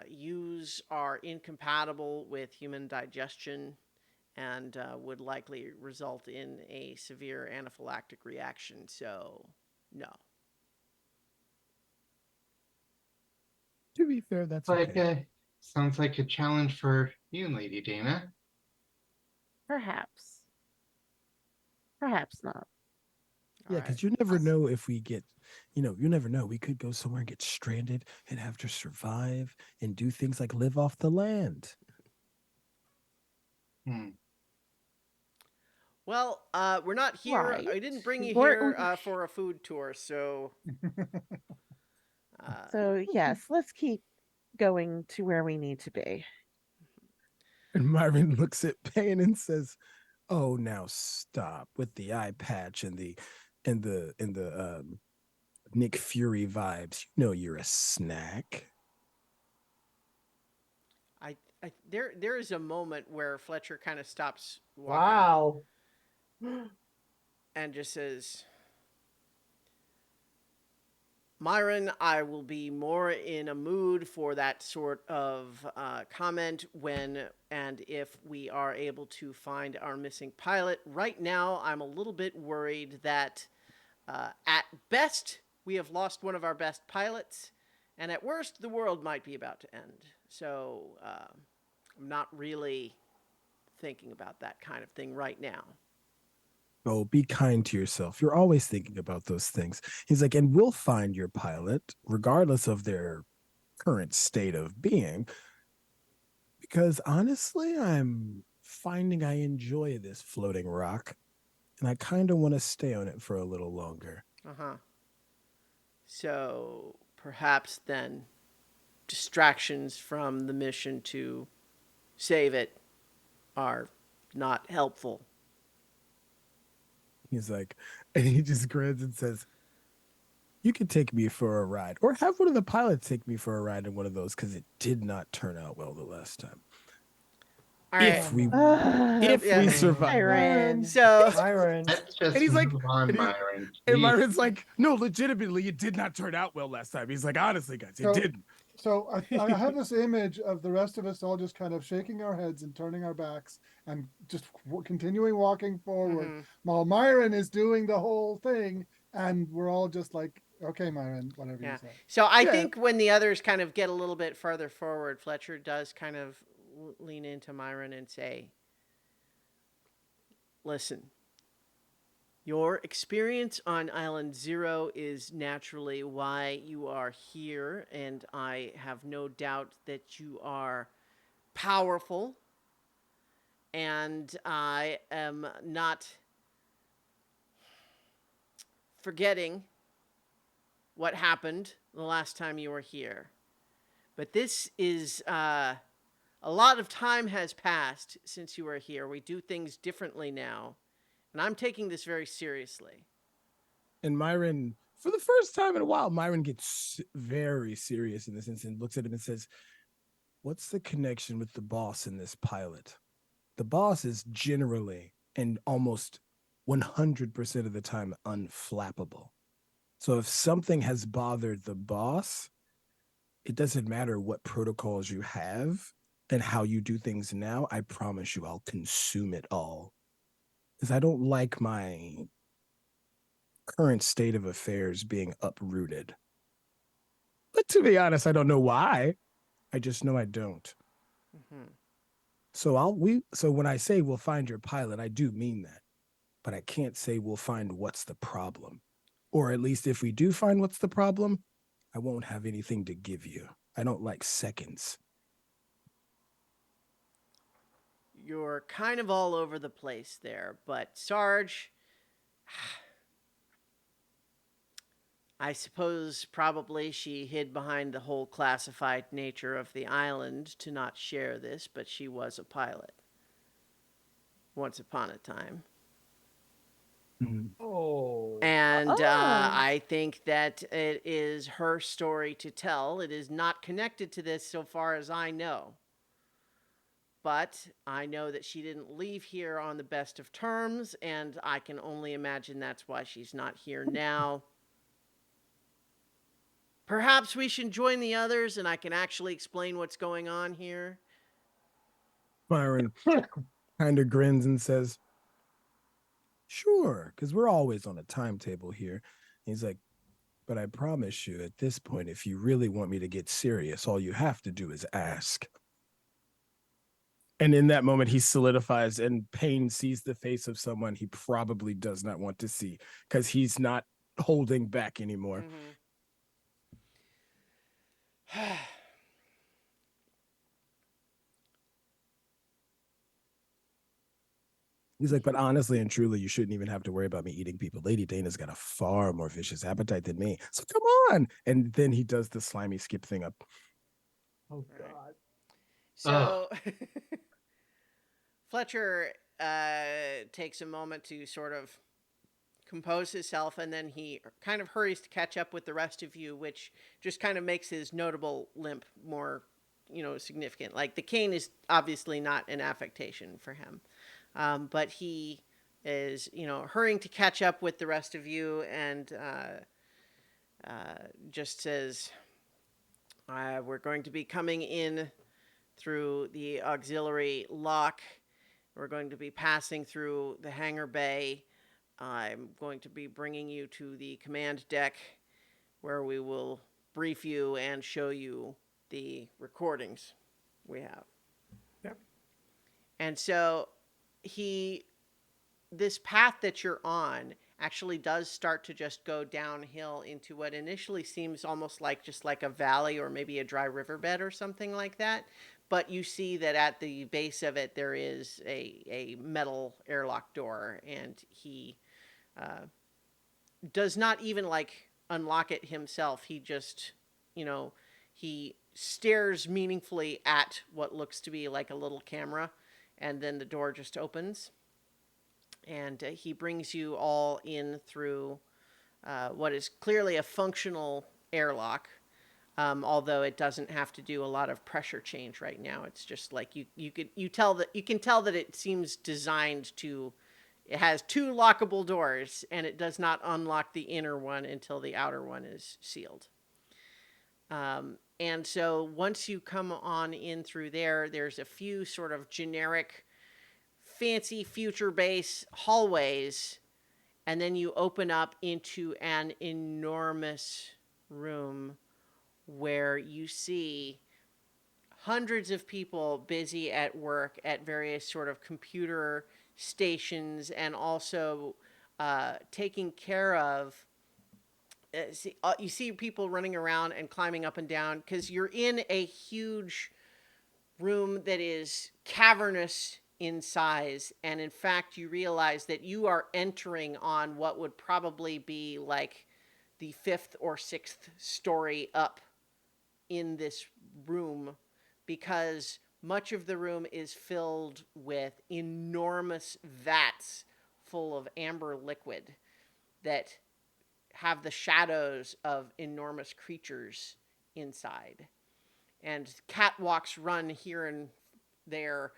use are incompatible with human digestion and would likely result in a severe anaphylactic reaction. So, no. To be fair, that's Like, okay. sounds like a challenge for you, Lady Dana. Perhaps. Perhaps not. Yeah, All right. because you never know if we get, you never know. We could go somewhere and get stranded and have to survive and do things like live off the land. Hmm. Well, we're not here. Right. I didn't bring you We're- here for a food tour, so. So yes, let's keep going to where we need to be. And Myron looks at Payne and says, "Oh, now stop with the eye patch and the Nick Fury vibes. You know you're a snack." There is a moment where Fletcher kind of stops walking Wow. and just says, Myron, I will be more in a mood for that sort of comment when and if we are able to find our missing pilot. Right now, I'm a little bit worried that at best, we have lost one of our best pilots, and at worst, the world might be about to end. So I'm not really thinking about that kind of thing right now. Oh, be kind to yourself. You're always thinking about those things. He's like, and we'll find your pilot, regardless of their current state of being. Because honestly, I'm finding I enjoy this floating rock, and I kind of want to stay on it for a little longer. Uh-huh. So perhaps then distractions from the mission to save it are not helpful. He's like, and he just grins and says, "You can take me for a ride, or have one of the pilots take me for a ride in one of those, because it did not turn out well the last time. All right. If we Yeah. survive." Myron. So Myron. Let's just And he's like- move on, and he- Myron. And Jeez. Myron's like, "No, legitimately, it did not turn out well last time." He's like, "Honestly, guys, it So- didn't." So I have this image of the rest of us all just kind of shaking our heads and turning our backs and just continuing walking forward Mhm. while Myron is doing the whole thing, and we're all just like, okay, Myron, whatever Yeah. you say. So I Yeah. think when the others kind of get a little bit further forward, Fletcher does kind of lean into Myron and say, listen, your experience on Island Zero is naturally why you are here, and I have no doubt that you are powerful, and I am not forgetting what happened the last time you were here. But this is a lot of time has passed since you were here. We do things differently now, and I'm taking this very seriously. And Myron, for the first time in a while, Myron gets very serious in this instant, looks at him and says, "What's the connection with the boss in this pilot? The boss is generally and almost 100% of the time unflappable. So if something has bothered the boss, it doesn't matter what protocols you have and how you do things now. I promise you, I'll consume it all. Because I don't like my current state of affairs being uprooted. But to be honest, I don't know why. I just know I don't. Mm-hmm. So when I say we'll find your pilot, I do mean that. But I can't say we'll find what's the problem. Or at least if we do find what's the problem, I won't have anything to give you. I don't like seconds. You're kind of all over the place there, but Sarge, I suppose probably she hid behind the whole classified nature of the island to not share this, but she was a pilot. Once upon a time. Oh. And Oh. I think that it is her story to tell. It is not connected to this so far as I know. But I know that she didn't leave here on the best of terms, and I can only imagine that's why she's not here now. Perhaps we should join the others and I can actually explain what's going on here. Byron kind of grins and says, "Sure, because we're always on a timetable here." He's like, "But I promise you, at this point, if you really want me to get serious, all you have to do is ask." And in that moment, he solidifies, and Payne sees the face of someone he probably does not want to see because he's not holding back anymore. Mm-hmm. He's like, "But honestly and truly, you shouldn't even have to worry about me eating people. Lady Dana's got a far more vicious appetite than me. So come on." And then he does the slimy skip thing up. Oh Right. God. So Fletcher takes a moment to sort of compose himself, and then he kind of hurries to catch up with the rest of you, which just kind of makes his notable limp more, significant. Like the cane is obviously not an affectation for him, but he is, hurrying to catch up with the rest of you, and just says, "We're going to be coming in through the auxiliary lock. We're going to be passing through the hangar bay. I'm going to be bringing you to the command deck where we will brief you and show you the recordings we have." Yep. And so this path that you're on actually does start to just go downhill into what initially seems almost like just like a valley or maybe a dry riverbed or something like that. But you see that at the base of it, there is a metal airlock door, and he does not even like unlock it himself. He just, he stares meaningfully at what looks to be like a little camera, and then the door just opens. And he brings you all in through what is clearly a functional airlock, although it doesn't have to do a lot of pressure change right now. It's just like you can tell that it seems designed to. It has two lockable doors, and it does not unlock the inner one until the outer one is sealed. And so once you come on in through there, there's a few sort of generic fancy future base hallways, and then you open up into an enormous room where you see hundreds of people busy at work at various sort of computer stations, and also taking care of you see people running around and climbing up and down because you're in a huge room that is cavernous in size, and in fact you realize that you are entering on what would probably be like the fifth or sixth story up in this room, because much of the room is filled with enormous vats full of amber liquid that have the shadows of enormous creatures inside. And catwalks run here and there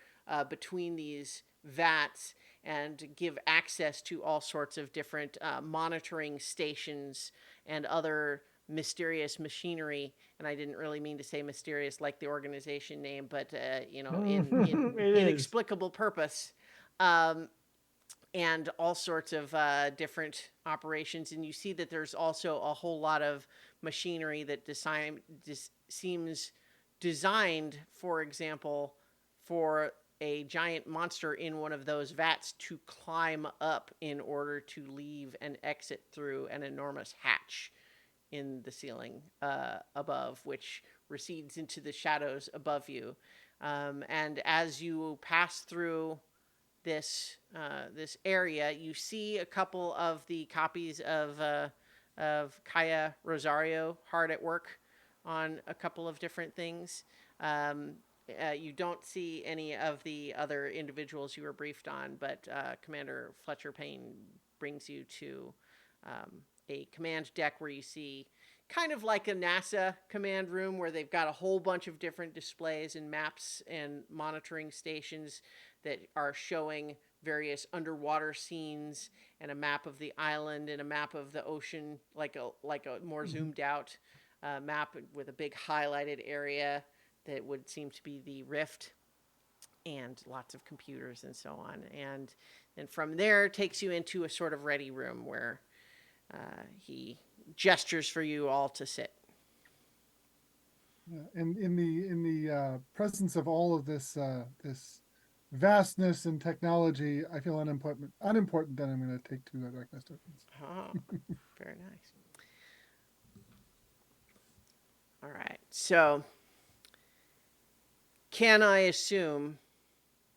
between these vats and give access to all sorts of different monitoring stations and other mysterious machinery. And I didn't really mean to say mysterious like the organization name, but in It is. inexplicable purpose. And all sorts of different operations. And you see that there's also a whole lot of machinery that seems designed, for example, for a giant monster in one of those vats to climb up in order to leave and exit through an enormous hatch in the ceiling above, which recedes into the shadows above you. And as you pass through this area, you see a couple of the copies of Kaya Rosario hard at work on a couple of different things. You don't see any of the other individuals you were briefed on, but Commander Fletcher Payne brings you to a command deck where you see kind of like a NASA command room where they've got a whole bunch of different displays and maps and monitoring stations that are showing various underwater scenes and a map of the island and a map of the ocean, like a more zoomed out map with a big highlighted area that would seem to be the rift, and lots of computers and so on. And then from there takes you into a sort of ready room where he gestures for you all to sit. Yeah, and in the presence of all of this this vastness and technology, I feel unimportant. Then I'm going to take 2 darkness tokens. Oh, very nice. All right. So, can I assume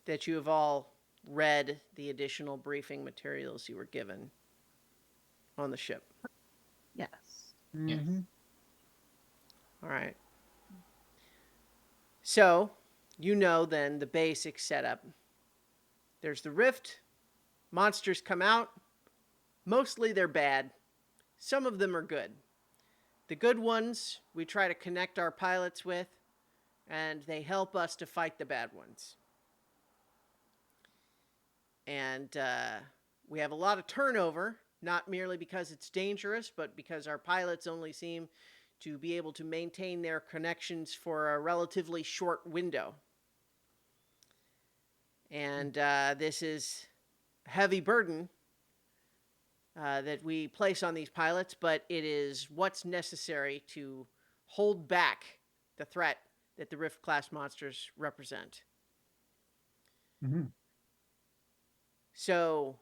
that you have all read the additional briefing materials you were given on the ship? Yes. Yes. Mhm. All right. So, you know then the basic setup. There's the rift. Monsters come out. Mostly they're bad. Some of them are good. The good ones we try to connect our pilots with, and they help us to fight the bad ones. And we have a lot of turnover, not merely because it's dangerous, but because our pilots only seem to be able to maintain their connections for a relatively short window. And this is a heavy burden that we place on these pilots, but it is what's necessary to hold back the threat that the Rift-class monsters represent. Mhm. So,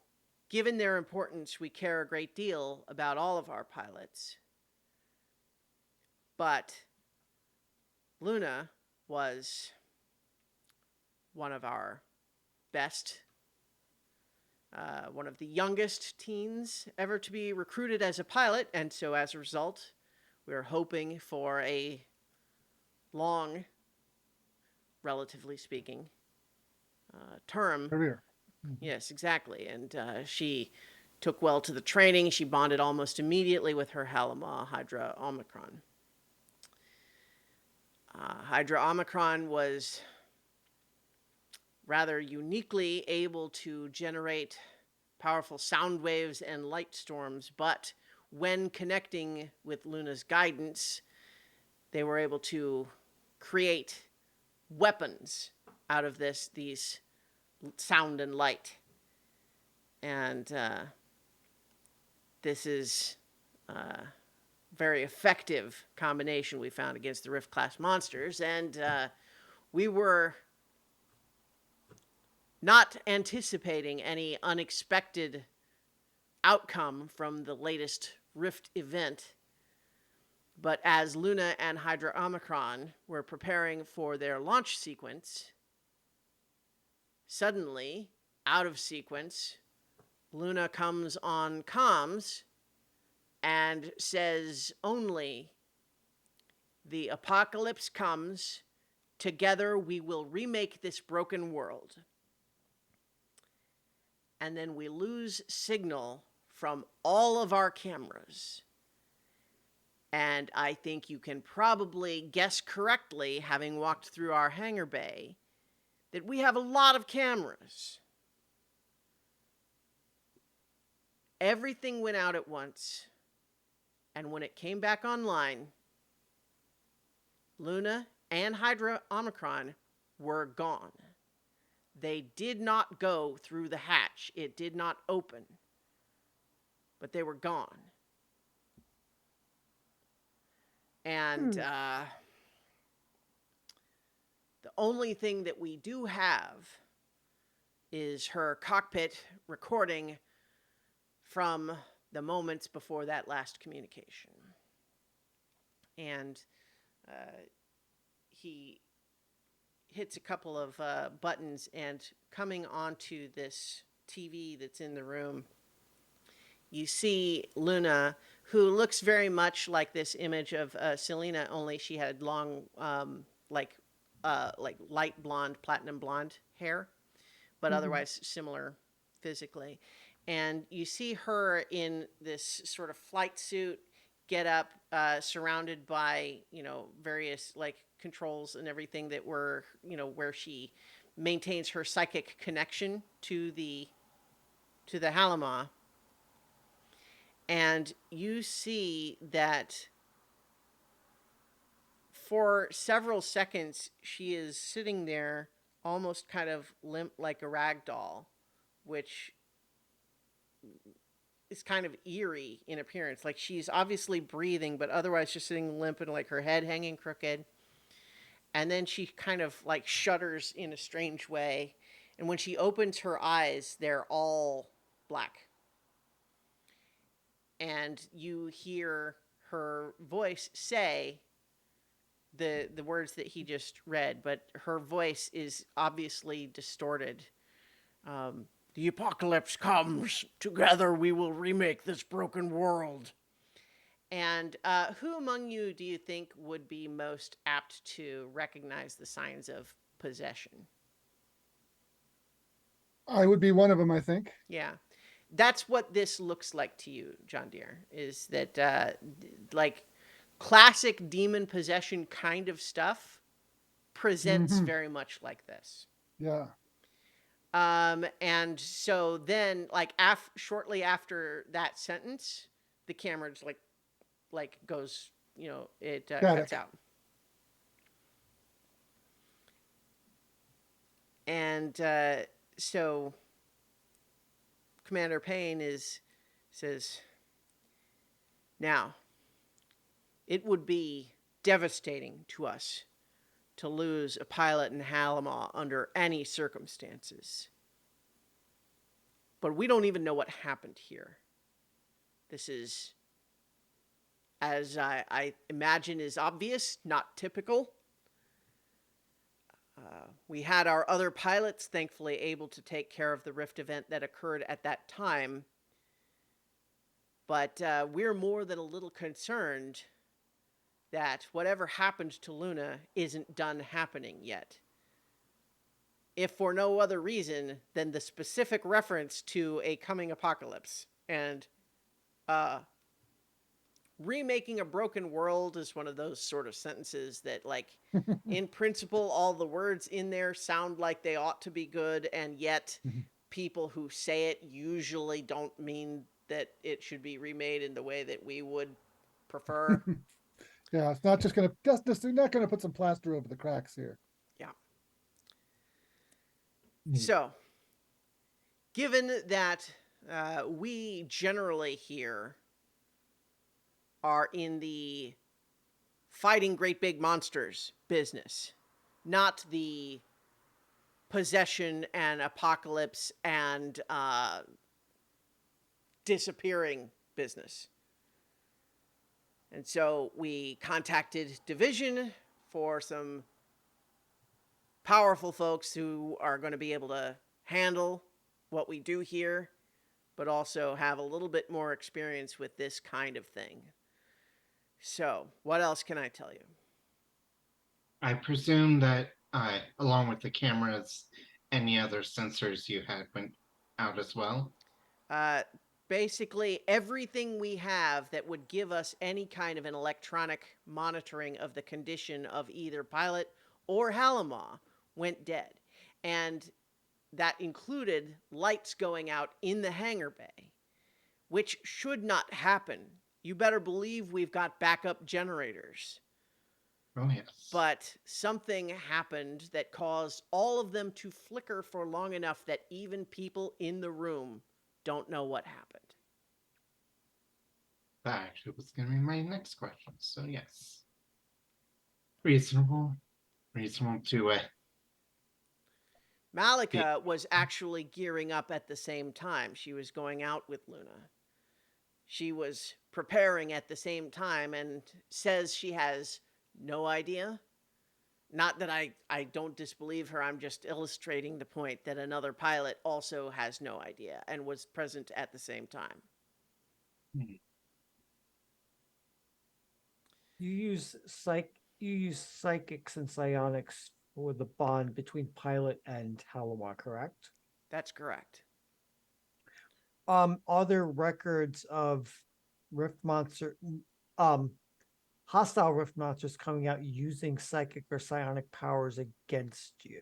given their importance, we care a great deal about all of our pilots. But Luna was one of our best, one of the youngest teens ever to be recruited as a pilot, and so as a result, we're hoping for a long, relatively speaking, term. Career. Yes, exactly. And she took well to the training. She bonded almost immediately with her Halima, Hydra Omicron. Hydra Omicron was rather uniquely able to generate powerful sound waves and light storms, but when connecting with Luna's guidance, they were able to create weapons out of these sound and light. And this is very effective combination we found against the Rift-class monsters, and we were not anticipating any unexpected outcome from the latest Rift event. But as Luna and Hydra Omicron were preparing for their launch sequence, suddenly, out of sequence, Luna comes on comms and says only, "The apocalypse comes. Together we will remake this broken world." And then we lose signal from all of our cameras. And I think you can probably guess correctly, having walked through our hangar bay, that we have a lot of cameras. Everything went out at once, and when it came back online, Luna and Hydra Omicron were gone. They did not go through the hatch. It did not open, but they were gone. And the only thing that we do have is her cockpit recording from the moments before that last communication. And he hits a couple of buttons, and coming onto this TV that's in the room, you see Luna, who looks very much like this image of Selena, only she had long, like light blonde, platinum blonde hair, but otherwise similar physically. And you see her in this sort of flight suit, get up, surrounded by, various like controls and everything that were, where she maintains her psychic connection to the Halama. And you see that for several seconds, she is sitting there almost kind of limp like a rag doll, which is kind of eerie in appearance. Like she's obviously breathing, but otherwise just sitting limp and like her head hanging crooked. And then she kind of like shudders in a strange way. And when she opens her eyes, they're all black. And you hear her voice say the words that he just read, but her voice is obviously distorted. The apocalypse comes. Together we will remake this broken world. And who among you do you think would be most apt to recognize the signs of possession? I would be one of them, I think. Yeah. That's what this looks like to you, John Deere, is that like classic demon possession kind of stuff presents Mhm. very much like this. Yeah. And so then like shortly after that sentence, the camera just like goes, it cuts out. And so Commander Payne says, now, it would be devastating to us to lose a pilot in Halama under any circumstances. But we don't even know what happened here. This is, as I imagine is obvious, not typical. We had our other pilots thankfully able to take care of the rift event that occurred at that time. But we're more than a little concerned that whatever happened to Luna isn't done happening yet. If for no other reason than the specific reference to a coming apocalypse. And remaking a broken world is one of those sort of sentences that, like, in principle, all the words in there sound like they ought to be good, and yet people who say it usually don't mean that it should be remade in the way that we would prefer. Yeah, it's not just they're not gonna put some plaster over the cracks here. Yeah. Mm. So, given that we generally here are in the fighting great big monsters business, not the possession and apocalypse and disappearing business. And so we contacted Division for some powerful folks who are going to be able to handle what we do here, but also have a little bit more experience with this kind of thing. So, what else can I tell you? I presume that along with the cameras, any other sensors you had went out as well. Basically, everything we have that would give us any kind of an electronic monitoring of the condition of either pilot or Halama went dead. And that included lights going out in the hangar bay, which should not happen. You better believe we've got backup generators. Oh, yes. But something happened that caused all of them to flicker for long enough that even people in the room don't know what happened. That actually was going to be my next question. So, yes. Reasonable to Malika was actually gearing up at the same time. She was going out with Luna. She was preparing at the same time and says she has no idea. Not that I don't disbelieve her. I'm just illustrating the point that another pilot also has no idea and was present at the same time. You use psychics and psionics for the bond between pilot and Halama, correct? That's correct. Are there records of rift monster, um, hostile rift monsters coming out using psychic or psionic powers against you?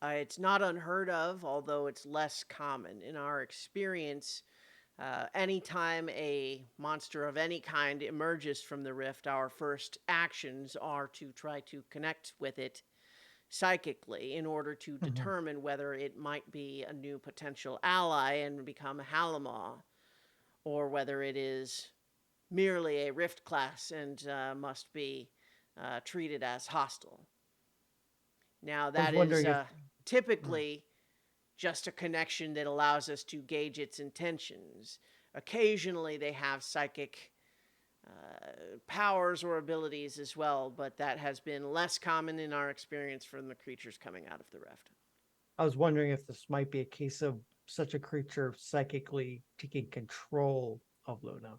It's not unheard of, although it's less common. In our experience, anytime a monster of any kind emerges from the rift, our first actions are to try to connect with it psychically in order to determine whether it might be a new potential ally and become a Halamaw, or whether it is merely a rift class and must be treated as hostile. Now, I was that is wondering if typically just a connection that allows us to gauge its intentions. Occasionally, they have psychic powers or abilities as well, but that has been less common in our experience from the creatures coming out of the rift. I was wondering if this might be a case of such a creature psychically taking control of Luna.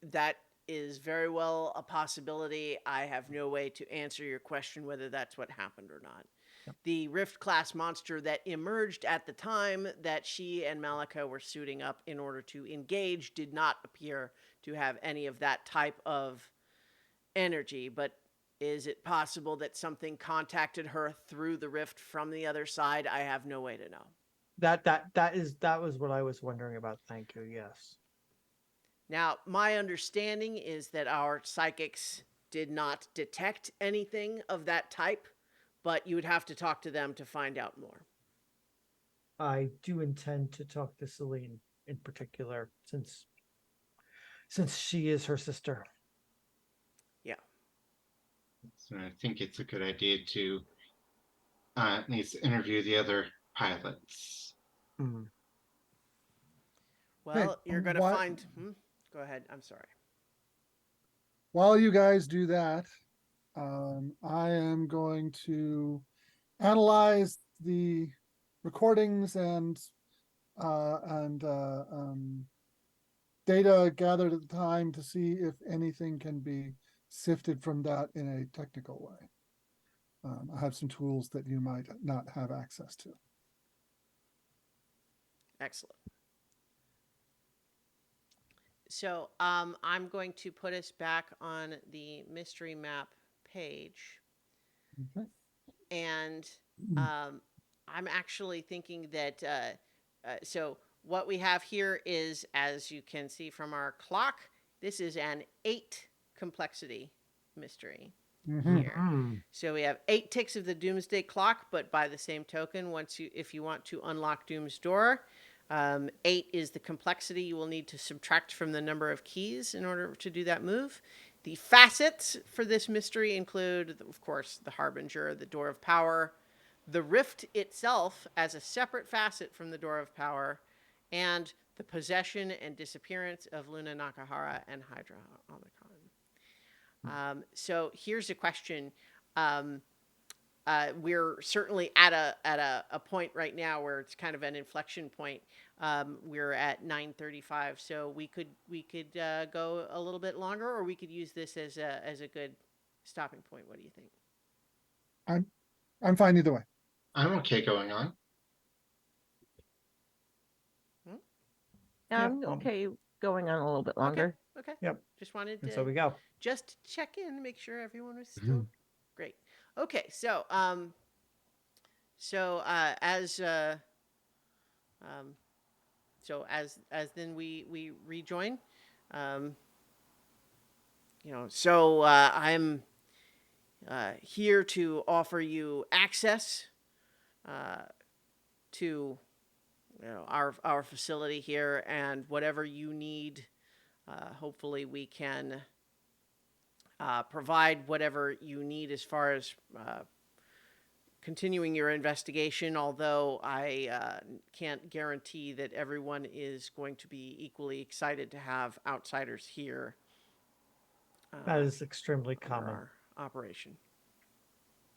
That is very well a possibility. I have no way to answer your question whether that's what happened or not. Yep. The Rift class monster that emerged at the time that she and Malika were suiting up in order to engage did not appear to have any of that type of energy, but is it possible that something contacted her through the rift from the other side? I have no way to know. That was what I was wondering about. Thank you. Yes. Now, my understanding is that our psychics did not detect anything of that type, but you would have to talk to them to find out more. I do intend to talk to Celine in particular, since she is her sister. Yeah. So I think it's a good idea to at least interview the other pilots. Mm. Well, you're going to what- find. Go ahead. I'm sorry. While you guys do that, I am going to analyze the recordings and data gathered at the time to see if anything can be sifted from that in a technical way. I have some tools that you might not have access to. Excellent. So I'm going to put us back on the mystery map page. Okay. And I'm actually thinking that so what we have here is, as you can see from our clock, this is an 8 complexity mystery here. Mm. So we have 8 ticks of the Doomsday Clock, but by the same token, if you want to unlock Doom's Door, 8 is the complexity you will need to subtract from the number of keys in order to do that move. The facets for this mystery include, of course, the Harbinger, the Door of Power, the Rift itself as a separate facet from the Door of Power, and the possession and disappearance of Luna Nakahara and Hydra Omicron. So here's a question. We're certainly at a point right now where it's kind of an inflection point. We're at 9:35, so we could go a little bit longer, or we could use this as a good stopping point. What do you think? I'm fine either way. I'm okay going on. Yeah, I'm okay going on a little bit longer. Okay. Yep. Just wanted And to so we go. just check in, make sure everyone was still great. Okay, so as then we rejoin, I'm here to offer you access to our facility here, and whatever you need. Hopefully we can provide whatever you need as far as continuing your investigation, although I can't guarantee that everyone is going to be equally excited to have outsiders here. That is extremely for common, our operation.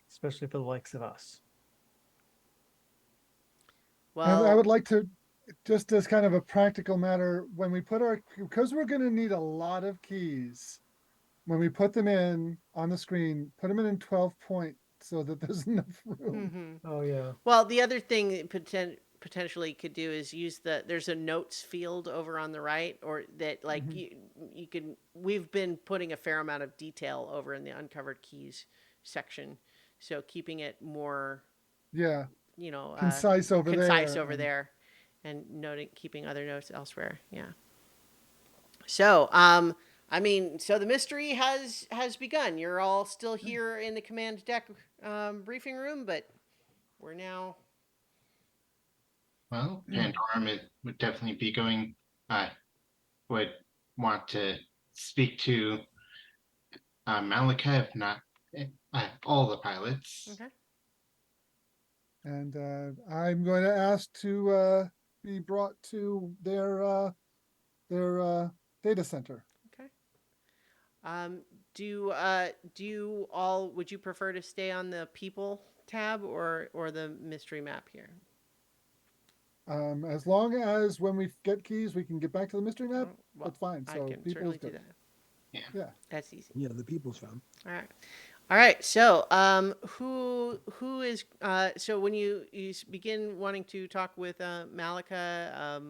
especially for the likes of us. Well, I would like to, just as kind of a practical matter, when we put because we're going to need a lot of keys, when we put them in on the screen, put them in 12 point so that there's enough room. mhm. Oh yeah. Well, the other thing potentially could do is use there's a notes field over on the right, or that like you can. We've been putting a fair amount of detail over in the uncovered keys section, so keeping it more, Yeah, you know, concise over concise there. over and- there, and keeping other notes elsewhere. Yeah. So, I mean, so the mystery has begun. You're all still here in the command deck briefing room, but we're now. Well, would definitely be going. Would want to speak to Malika, if not all the pilots. Okay. And I'm going to ask to be brought to their data center. Okay. Do you all, would you prefer to stay on the people tab or the mystery map here? As long as when we get keys, we can get back to the mystery map, Oh, well, that's fine. I So can people certainly is do good. that. Yeah. That's easy. Yeah, the people's found. All right. All right. So, who is so when you begin wanting to talk with Malika,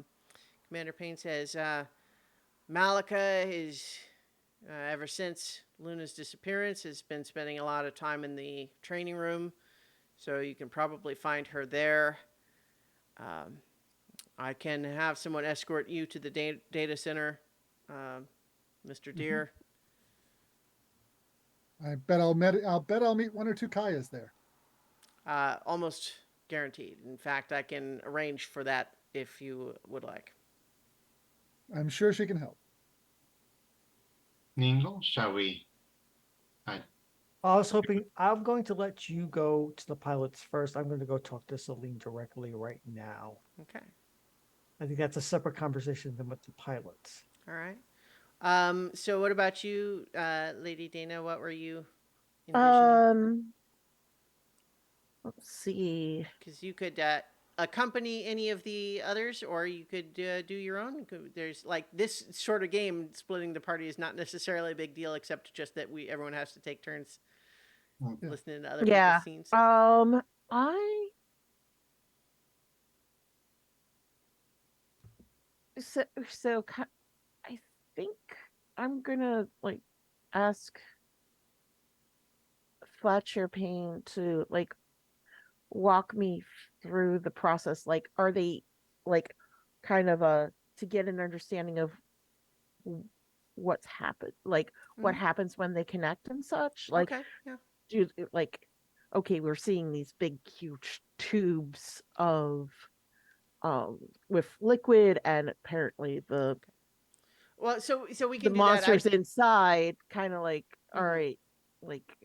Commander Payne says Malika is ever since Luna's disappearance has been spending a lot of time in the training room, so you can probably find her there. I can have someone escort you to the data center, Mr. Deere. I bet I'll meet one or two Kayas there. Almost guaranteed. In fact, I can arrange for that if you would like. I'm sure she can help. Ningle, shall we? I was hoping I'm going to let you go to the pilots first. I'm going to go talk to Celine directly right now. Okay. I think that's a separate conversation than with the pilots. All right. So what about you, Lady Dana? What were you envisioning? Let's see. Because you could accompany any of the others, or you could do your own. There's like this sort of game. Splitting the party is not necessarily a big deal, except just that everyone has to take turns listening to other Yeah. people's scenes. I I think I'm gonna like ask Fletcher Payne to like walk me through the process. Like, are they like kind of to get an understanding of what's happened, like what Mhm. happens when they connect and such? Like, Okay. Yeah. do like, okay, we're seeing these big, huge tubes of with liquid, and apparently Well, so we the can do that. monsters inside kind of like, all Mhm. right, like,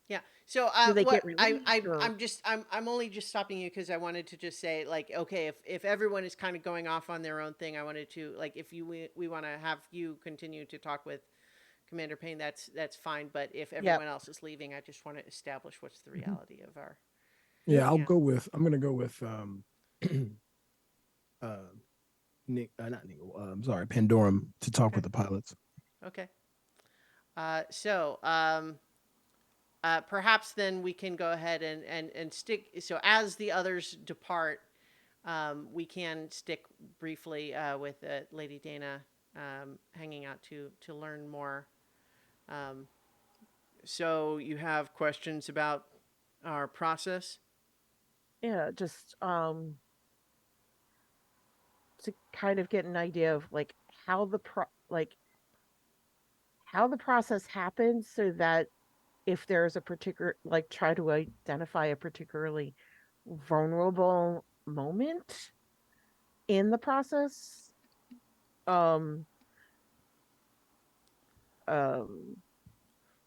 Yeah. So do they get what released or I'm only just stopping you because I wanted to just say like, okay, if everyone is kind of going off on their own thing, I wanted to like, if we want to have you continue to talk with Commander Payne, that's fine. But if everyone else is leaving, I just want to establish what's the reality of our. Yeah, Yeah. I'm gonna go with Nick, not Nickel. I'm sorry, Pandorum to talk Okay. with the pilots. Okay. Perhaps then we can go ahead and stick. So as the others depart, we can stick briefly with Lady Dana hanging out to learn more. So you have questions about our process? yeah, just to kind of get an idea of like how how the process happens, so that if there's a particular, like, try to identify a particularly vulnerable moment in the process. um um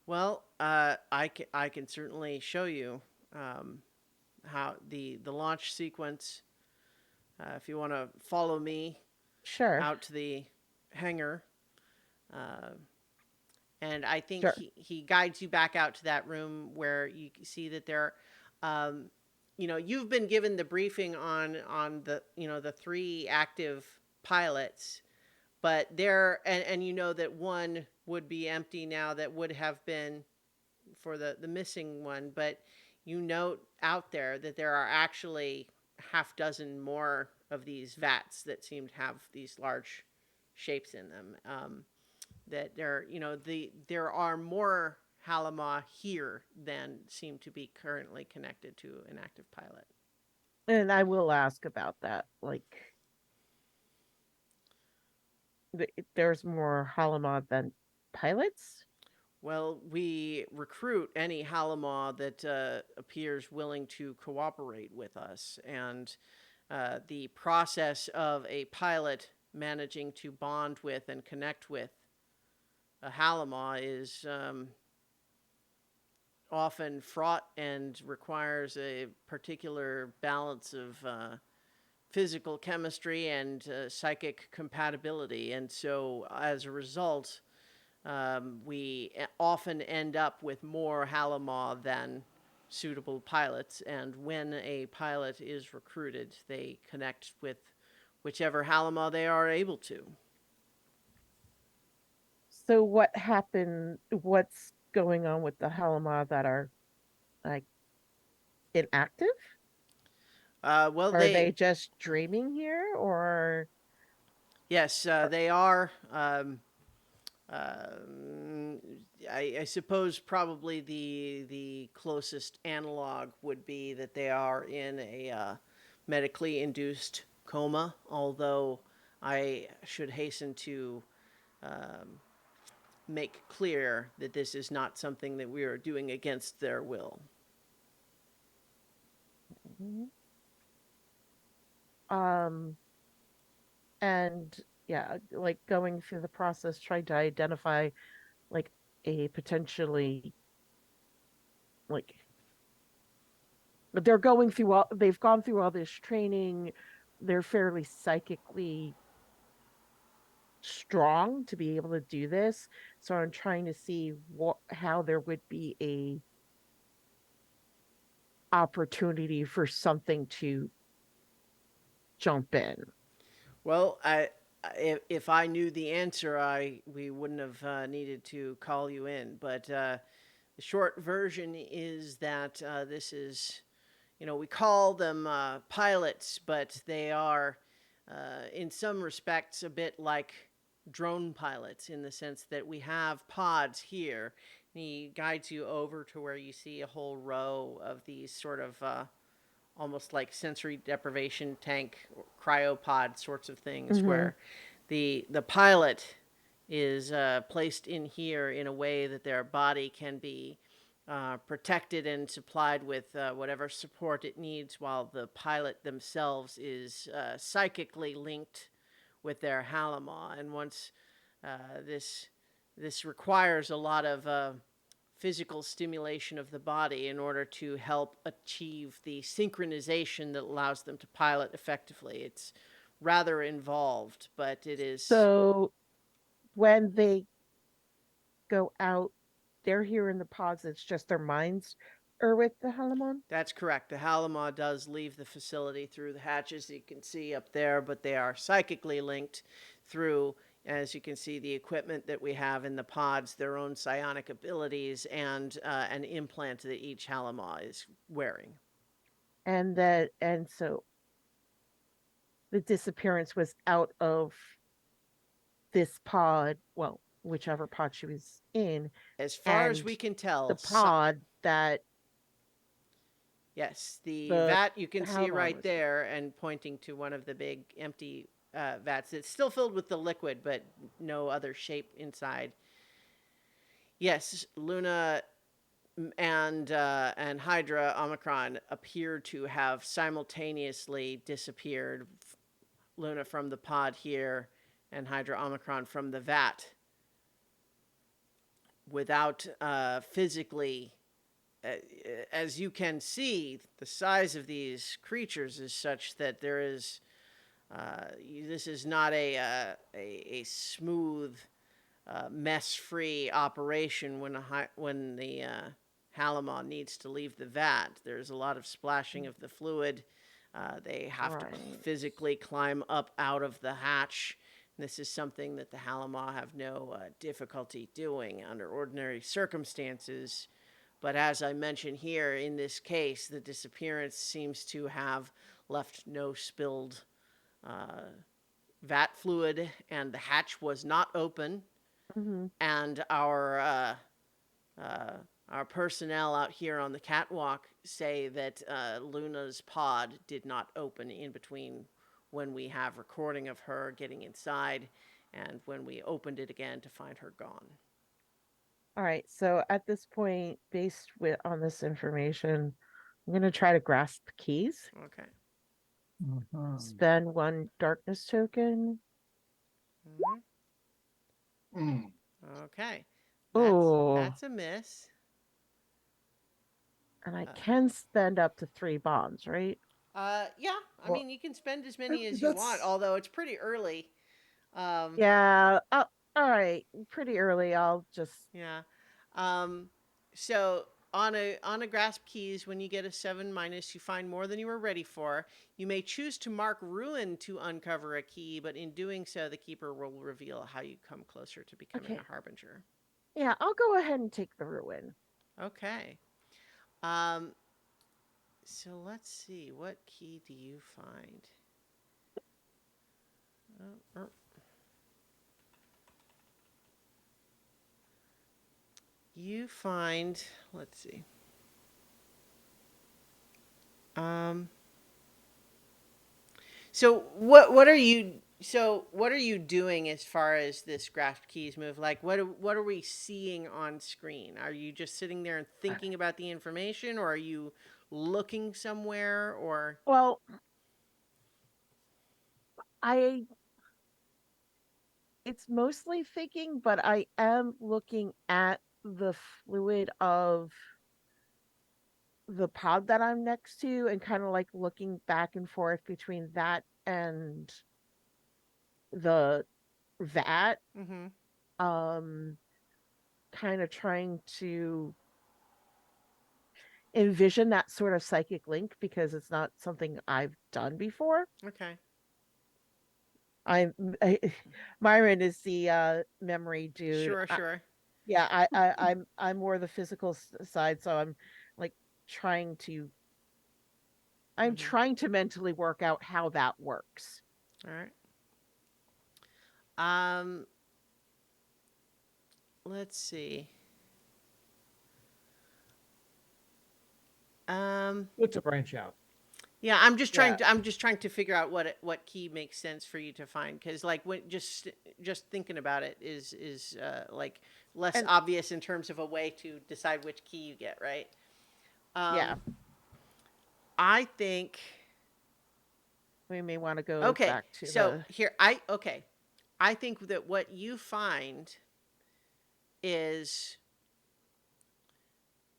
Well, I can certainly show you how the launch sequence. If you want to follow me sure, out to the hangar, uh, and I think sure. he guides you back out to that room where you see that there, um, you've been given the briefing on the the three active pilots, but there and you know that one would be empty now that would have been for the missing one, but you note out there that there are actually half dozen more of these vats that seem to have these large shapes in them. That there are more Halama here than seem to be currently connected to an active pilot. And I will ask about that. Like, there's more Halamad than pilots? Well, we recruit any Halama that appears willing to cooperate with us, and the process of a pilot managing to bond with and connect with a Halama is often fraught and requires a particular balance of physical chemistry and psychic compatibility. And so, as a result, we often end up with more Halama than suitable pilots. And when a pilot is recruited, they connect with whichever Halama they are able to. So what happened? What's going on with the Halamad that are like inactive? Well, Are they just dreaming here, or yes, they are. Um, I suppose probably the closest analog would be that they are in a medically induced coma. Although I should hasten to um, make clear that this is not something that we are doing against their will. um, and yeah, like going through the process, trying to identify like a potentially like they're going through all they've gone through all this training. They're fairly psychically strong to be able to do this. So I'm trying to see how there would be a opportunity for something to jump in. Well, if I knew the answer, we wouldn't have needed to call you in. But the short version is that this is, we call them pilots, but they are, in some respects, a bit like drone pilots in the sense that we have pods here. He guides you over to where you see a whole row of these sort of almost like sensory deprivation tank, cryopod sorts of things, where the pilot is placed in here in a way that their body can be protected and supplied with whatever support it needs, while the pilot themselves is psychically linked with their Halama. And once this requires a lot of physical stimulation of the body in order to help achieve the synchronization that allows them to pilot effectively. It's rather involved, but it is. So when they go out, they're here in the pods. It's just their minds are with the Halamon. That's correct. The Halama does leave the facility through the hatches you can see up there, but they are psychically linked through, as you can see, the equipment that we have in the pods, their own psionic abilities, and an implant that each Halama is wearing. And so the disappearance was out of this pod, well, whichever pod she was in. As far as and we can tell, the pod that yes, the the vat you can see Halama right was there, and pointing to one of the big empty vats. It's still filled with the liquid, but no other shape inside. Yes, Luna and Hydra Omicron appear to have simultaneously disappeared. Luna from the pod here, and Hydra Omicron from the vat, without physically. As you can see, the size of these creatures is such that there is. This is not a smooth, mess-free operation when the Halama needs to leave the vat. There's a lot of splashing of the fluid. They have to physically climb up out of the hatch. This is something that the Halama have no difficulty doing under ordinary circumstances. But as I mentioned here, in this case, the disappearance seems to have left no spilled vat fluid, and the hatch was not open. Hmm. And our personnel out here on the catwalk say that Luna's pod did not open in between when we have recording of her getting inside and when we opened it again to find her gone. All right. So at this point, based on this information, I'm gonna try to grasp the keys. Okay. Mhm. Spend 1 darkness token. Mhm. Mm. Okay. Oh, That's a miss. and I Uh, can spend up to 3 bombs, right? Yeah. I Well, mean, you can spend as many as you want, that's although it's pretty early. Yeah. All right. Pretty early. I'll just. Yeah. Um, so on a grasp keys, when you get a 7 minus, you find more than you were ready for. You may choose to mark ruin to uncover a key, but in doing so, the keeper will reveal how you come closer to becoming Okay. a harbinger. Yeah, I'll go ahead and take the ruin. Okay. Um, so let's see. What key do you find? Oh, you find. Let's see. Um. So what are you doing as far as this graph keys move? Like what are we seeing on screen? Are you just sitting there and thinking about the information, or are you looking somewhere, or Well, I it's mostly thinking, but I am looking at the fluid of the pod that I'm next to and kind of like looking back and forth between that and the vat. mm-hmm. Um, kind of trying to envision that sort of psychic link because it's not something I've done before. Okay. I'm Myron is the memory dude. Sure. Yeah, I'm more the physical side, so I'm like trying to I'm Mm-hmm. trying to mentally work out how that works. All right. Um let's see. Um Good to branch out. Yeah, Yeah. I'm just trying to figure out what key makes sense for you to find, cuz like when just thinking about it is like less And obvious in terms of a way to decide which key you get, right? yeah, Um I think we may want to go okay. back to So the here I think that what you find is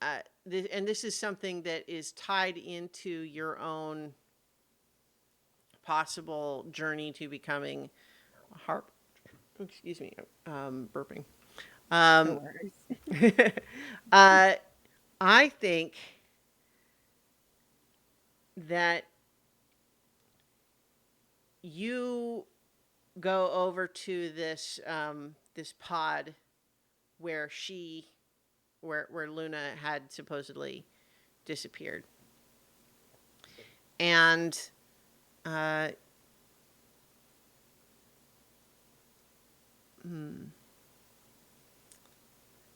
and this is something that is tied into your own possible journey to becoming a harp. Excuse me, burping. no Um, worries. uh, I think that you go over to this pod where where Luna had supposedly disappeared, and uh,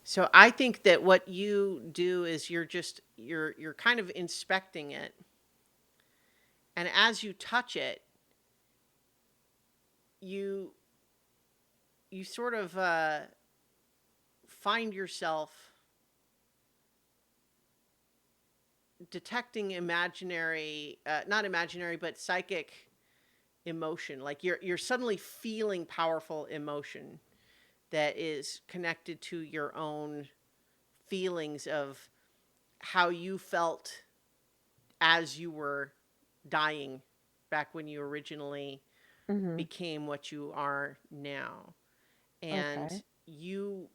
so I think that what you do is you're kind of inspecting it, and as you touch it, you you sort of find yourself detecting imaginary, not imaginary, but psychic emotion. Like you're suddenly feeling powerful emotion that is connected to your own feelings of how you felt as you were dying back when you originally Hmm. became what you are now. And Okay. you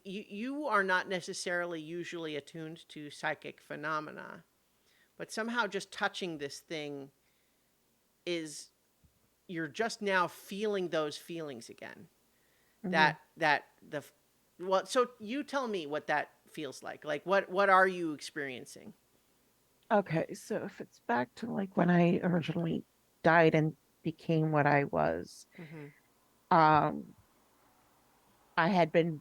you are not necessarily usually attuned to psychic phenomena, but somehow just touching this thing is you're just now feeling those feelings again. Hmm. That the well, so you tell me what that feels like. Like what are you experiencing? Okay, so if it's back to like when I originally died and became what I was, Mm-hmm. um, I had been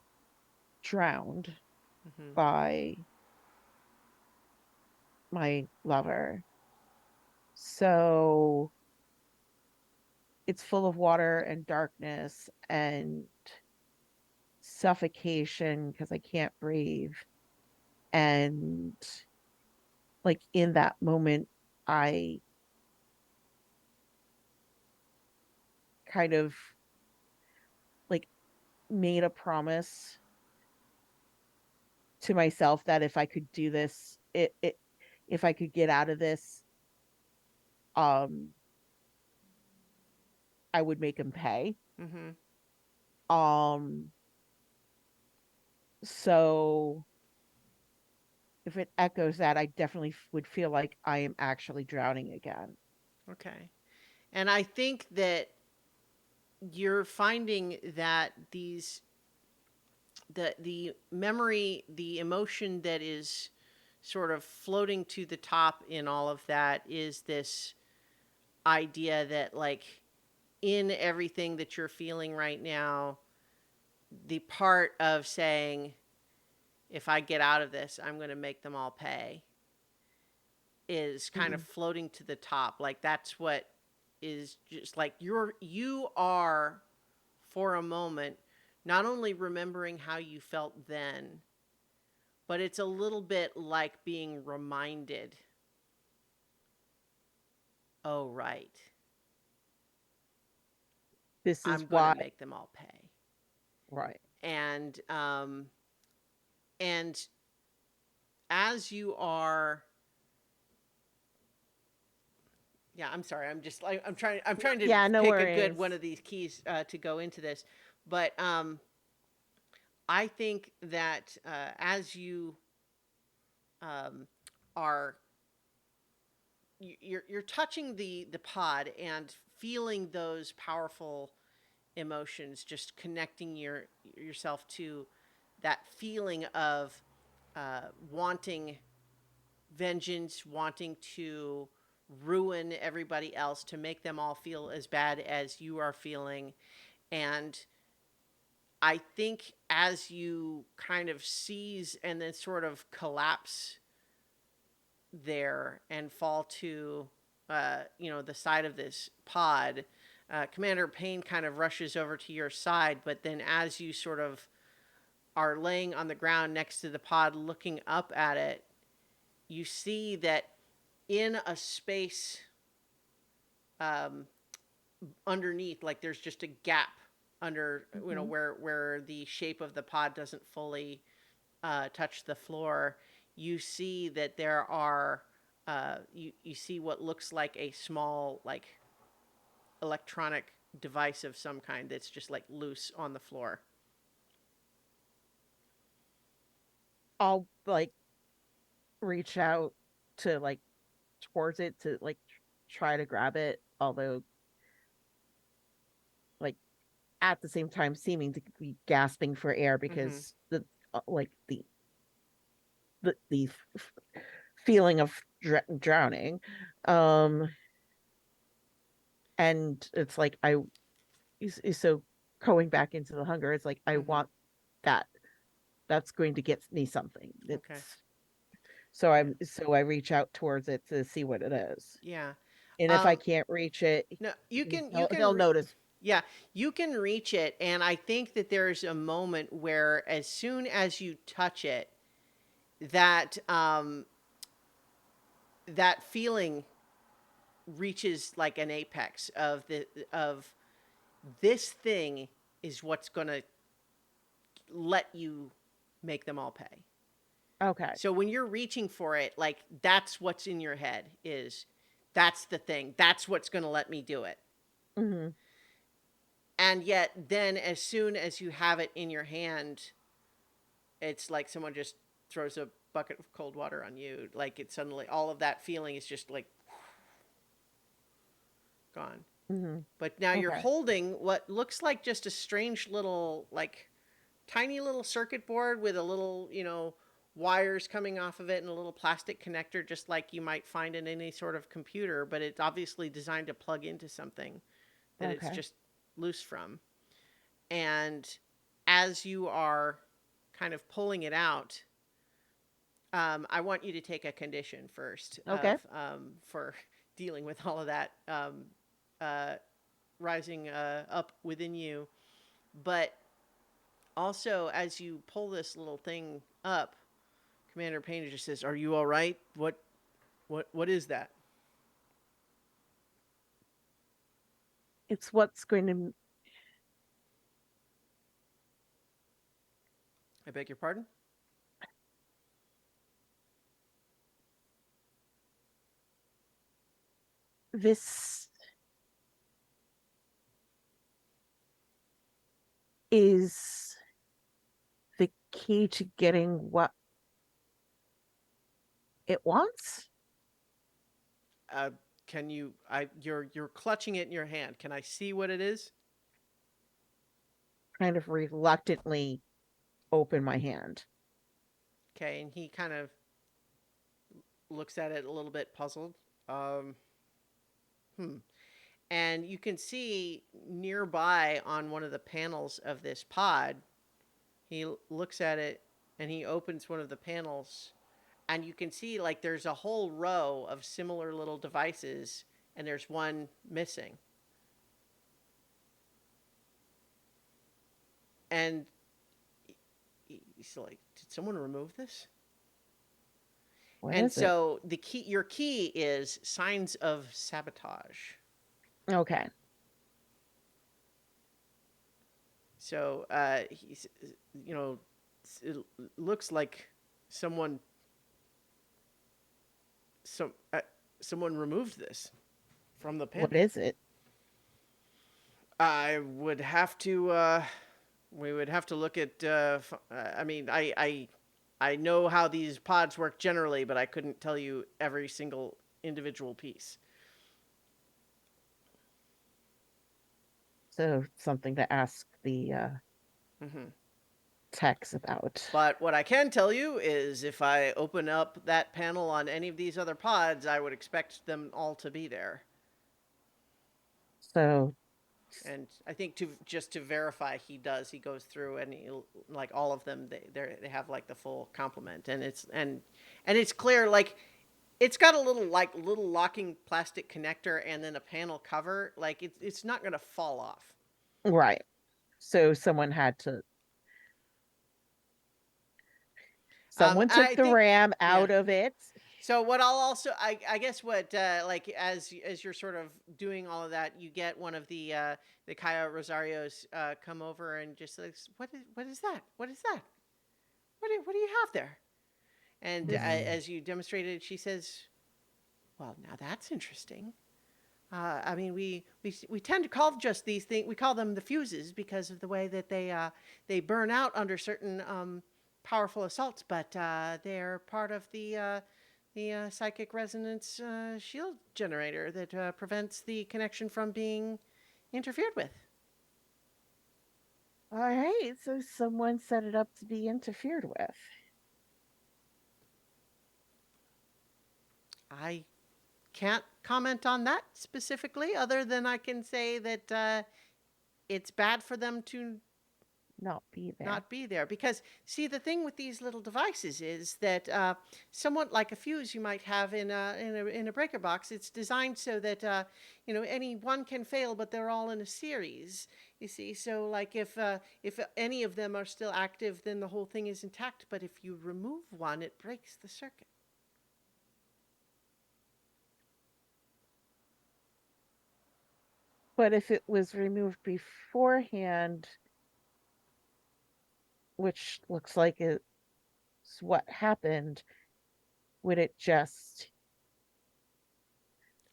drowned Mm-hmm. by my lover. So it's full of water and darkness and suffocation because I can't breathe. And like in that moment, I kind of like made a promise to myself that if I could do this, if I could get out of this, um, I would make him pay. Mm-hmm. Um, so if it echoes that, I definitely would feel like I am actually drowning again. Okay. And I think that you're finding that the memory, the emotion that is sort of floating to the top in all of that is this idea that, like, in everything that you're feeling right now, the part of saying, if I get out of this, I'm going to make them all pay, is kind of floating to the top. Like, that's what is just like you are for a moment not only remembering how you felt then, but it's a little bit like being reminded, oh, right, This is I'm going to why, make them all pay. right? And as you are, yeah, I'm sorry, I'm trying to Yeah, no pick a good worries. one of these keys to go into this, but I think that as you um, are you're touching the pod and feeling those powerful emotions, just connecting yourself to that feeling of wanting vengeance, wanting to ruin everybody else, to make them all feel as bad as you are feeling. And I think as you kind of seize and then sort of collapse there and fall to, the side of this pod, Commander Payne kind of rushes over to your side. But then as you sort of are laying on the ground next to the pod looking up at it, you see that in a space um, underneath, like there's just a gap under, Mhm. where the shape of the pod doesn't fully touch the floor. You see that there are you see what looks like a small, like, electronic device of some kind that's just like loose on the floor. I'll like reach out to like towards it to like try to grab it, although like at the same time seeming to be gasping for air Mm-hmm. because like the feeling of drowning. Um, and it's like so going back into the hunger, it's like I Mm-hmm. want that. That's going to get me something. Okay. It's so Yeah. I reach out towards it to see what it is. Yeah. And if I Um. can't reach it, No, you can he'll notice. yeah, you can reach it, and I think that there's a moment where, as soon as you touch it, that that feeling reaches like an apex of this thing is what's going to let you make them all pay. Okay. So when you're reaching for it, like, that's what's in your head, is that's the thing. That's what's going to let me do it. Hmm. And yet then as soon as you have it in your hand, it's like someone just throws a bucket of cold water on you. Like, it suddenly, all of that feeling is just like gone. Hmm. But now you're Okay. holding what looks like just a strange little, like, tiny little circuit board with a little, wires coming off of it and a little plastic connector, just like you might find in any sort of computer, but it's obviously designed to plug into something that it's Okay. just loose from. And as you are kind of pulling it out, I want you to take a condition first Okay. for dealing with all of that rising up within you. But also, as you pull this little thing up, Commander Payne just says, "Are you all right? What is that?" It's what's going to. I beg your pardon? This is the key to getting what it wants. Can you? You're clutching it in your hand. Can I see what it is? Kind of reluctantly open my hand. Okay, and he kind of looks at it a little bit puzzled. And you can see nearby on one of the panels of this pod, he looks at it and he opens one of the panels, and you can see like there's a whole row of similar little devices, and there's one missing. And he's like, "Did someone remove this?" What And is so your key is signs of sabotage. it? Okay. So he's, it looks like someone removed this from the pin. What is it? I would have to. We would have to look at. I mean, I know how these pods work generally, but I couldn't tell you every single individual piece. So something to ask the Mm-hmm. techs about. But what I can tell you is if I open up that panel on any of these other pods, I would expect them all to be there. So And I think to verify he does, he goes through and like all of them, they have like the full complement, and it's clear, like it's got a little locking plastic connector and then a panel cover. Like it's not going to fall off. right. So someone had to. Someone took I the think, RAM yeah. out of it. So what I'll also, I guess what like as you're sort of doing all of that, you get one of the Kaya Rosarios come over and just like, what is that? What is that? What do you have there? And as you demonstrated, she says, "Well, now that's interesting. I mean, we tend to call just these things. We call them the fuses because of the way that they burn out under certain powerful assaults. But they're part of the psychic resonance shield generator that prevents the connection from being interfered with." All right. So someone set it up to be interfered with. I can't comment on that specifically, other than I can say that it's bad for them to Not be there. not be there. Because, see, the thing with these little devices is that somewhat like a fuse you might have in a breaker box, it's designed so that any one can fail, but they're all in a series. You see, so like if any of them are still active, then the whole thing is intact. But if you remove one, it breaks the circuit. But if it was removed beforehand, which looks like it's what happened, would it just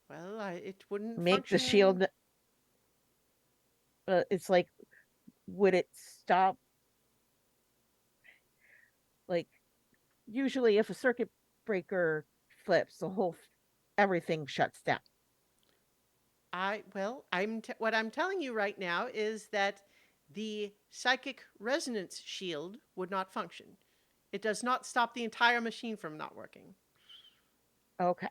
Well, it wouldn't make the function. shield? It's like, would it stop? Like, usually, if a circuit breaker flips, everything shuts down. What I'm telling you right now is that the psychic resonance shield would not function. It does not stop the entire machine from not working. Okay.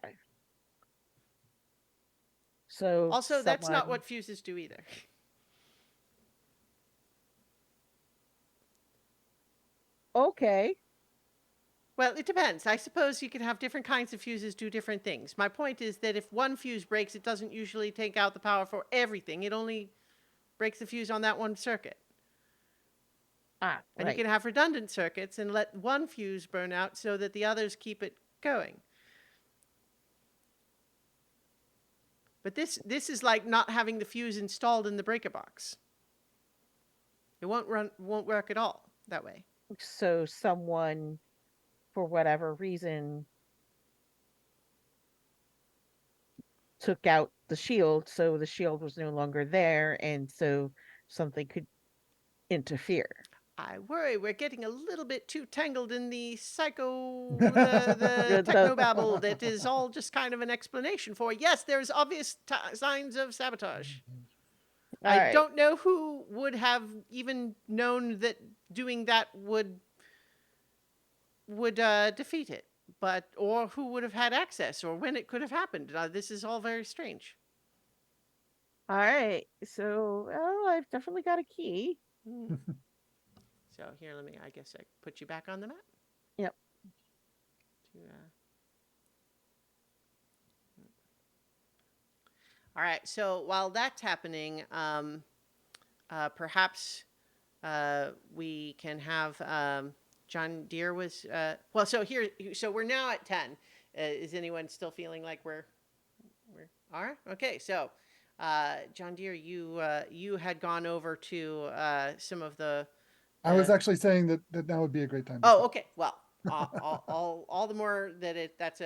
So Also, that's not someone- what fuses do either. Okay. Well, it depends. I suppose you can have different kinds of fuses do different things. My point is that if one fuse breaks, it doesn't usually take out the power for everything. It only breaks the fuse on that one circuit. Ah, And right. you can have redundant circuits and let one fuse burn out so that the others keep it going. But this is like not having the fuse installed in the breaker box. It won't work at all that way. So someone, for whatever reason, took out the shield, so the shield was no longer there, and so something could interfere. I worry we're getting a little bit too tangled in the the The- technobabble that is all just kind of an explanation for, yes, there's obvious signs of sabotage. I All right. don't know who would have even known that doing that would defeat it, but or who would have had access or when it could have happened. This is all very strange. All right. So, well, I've definitely got a key. Hmm. So here, I guess I put you back on the map. Yep. All right. So while that's happening, perhaps we can have John Deere was well. So we're now at 10. Is anyone still feeling like we're all right? Okay. So John Deere, you had gone over to some of the. I was actually saying that now would be a great time. to Oh, start. okay. Well, all the more that that's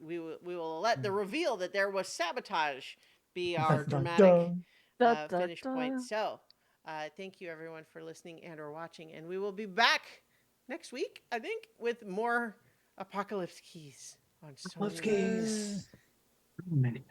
we will let the reveal that there was sabotage be our Dun, dramatic dun. Da, da, finish point. da. So, thank you everyone for listening and or watching, and we will be back next week, I think, with more Apocalypse Keys on Sony. Let's keys. Many.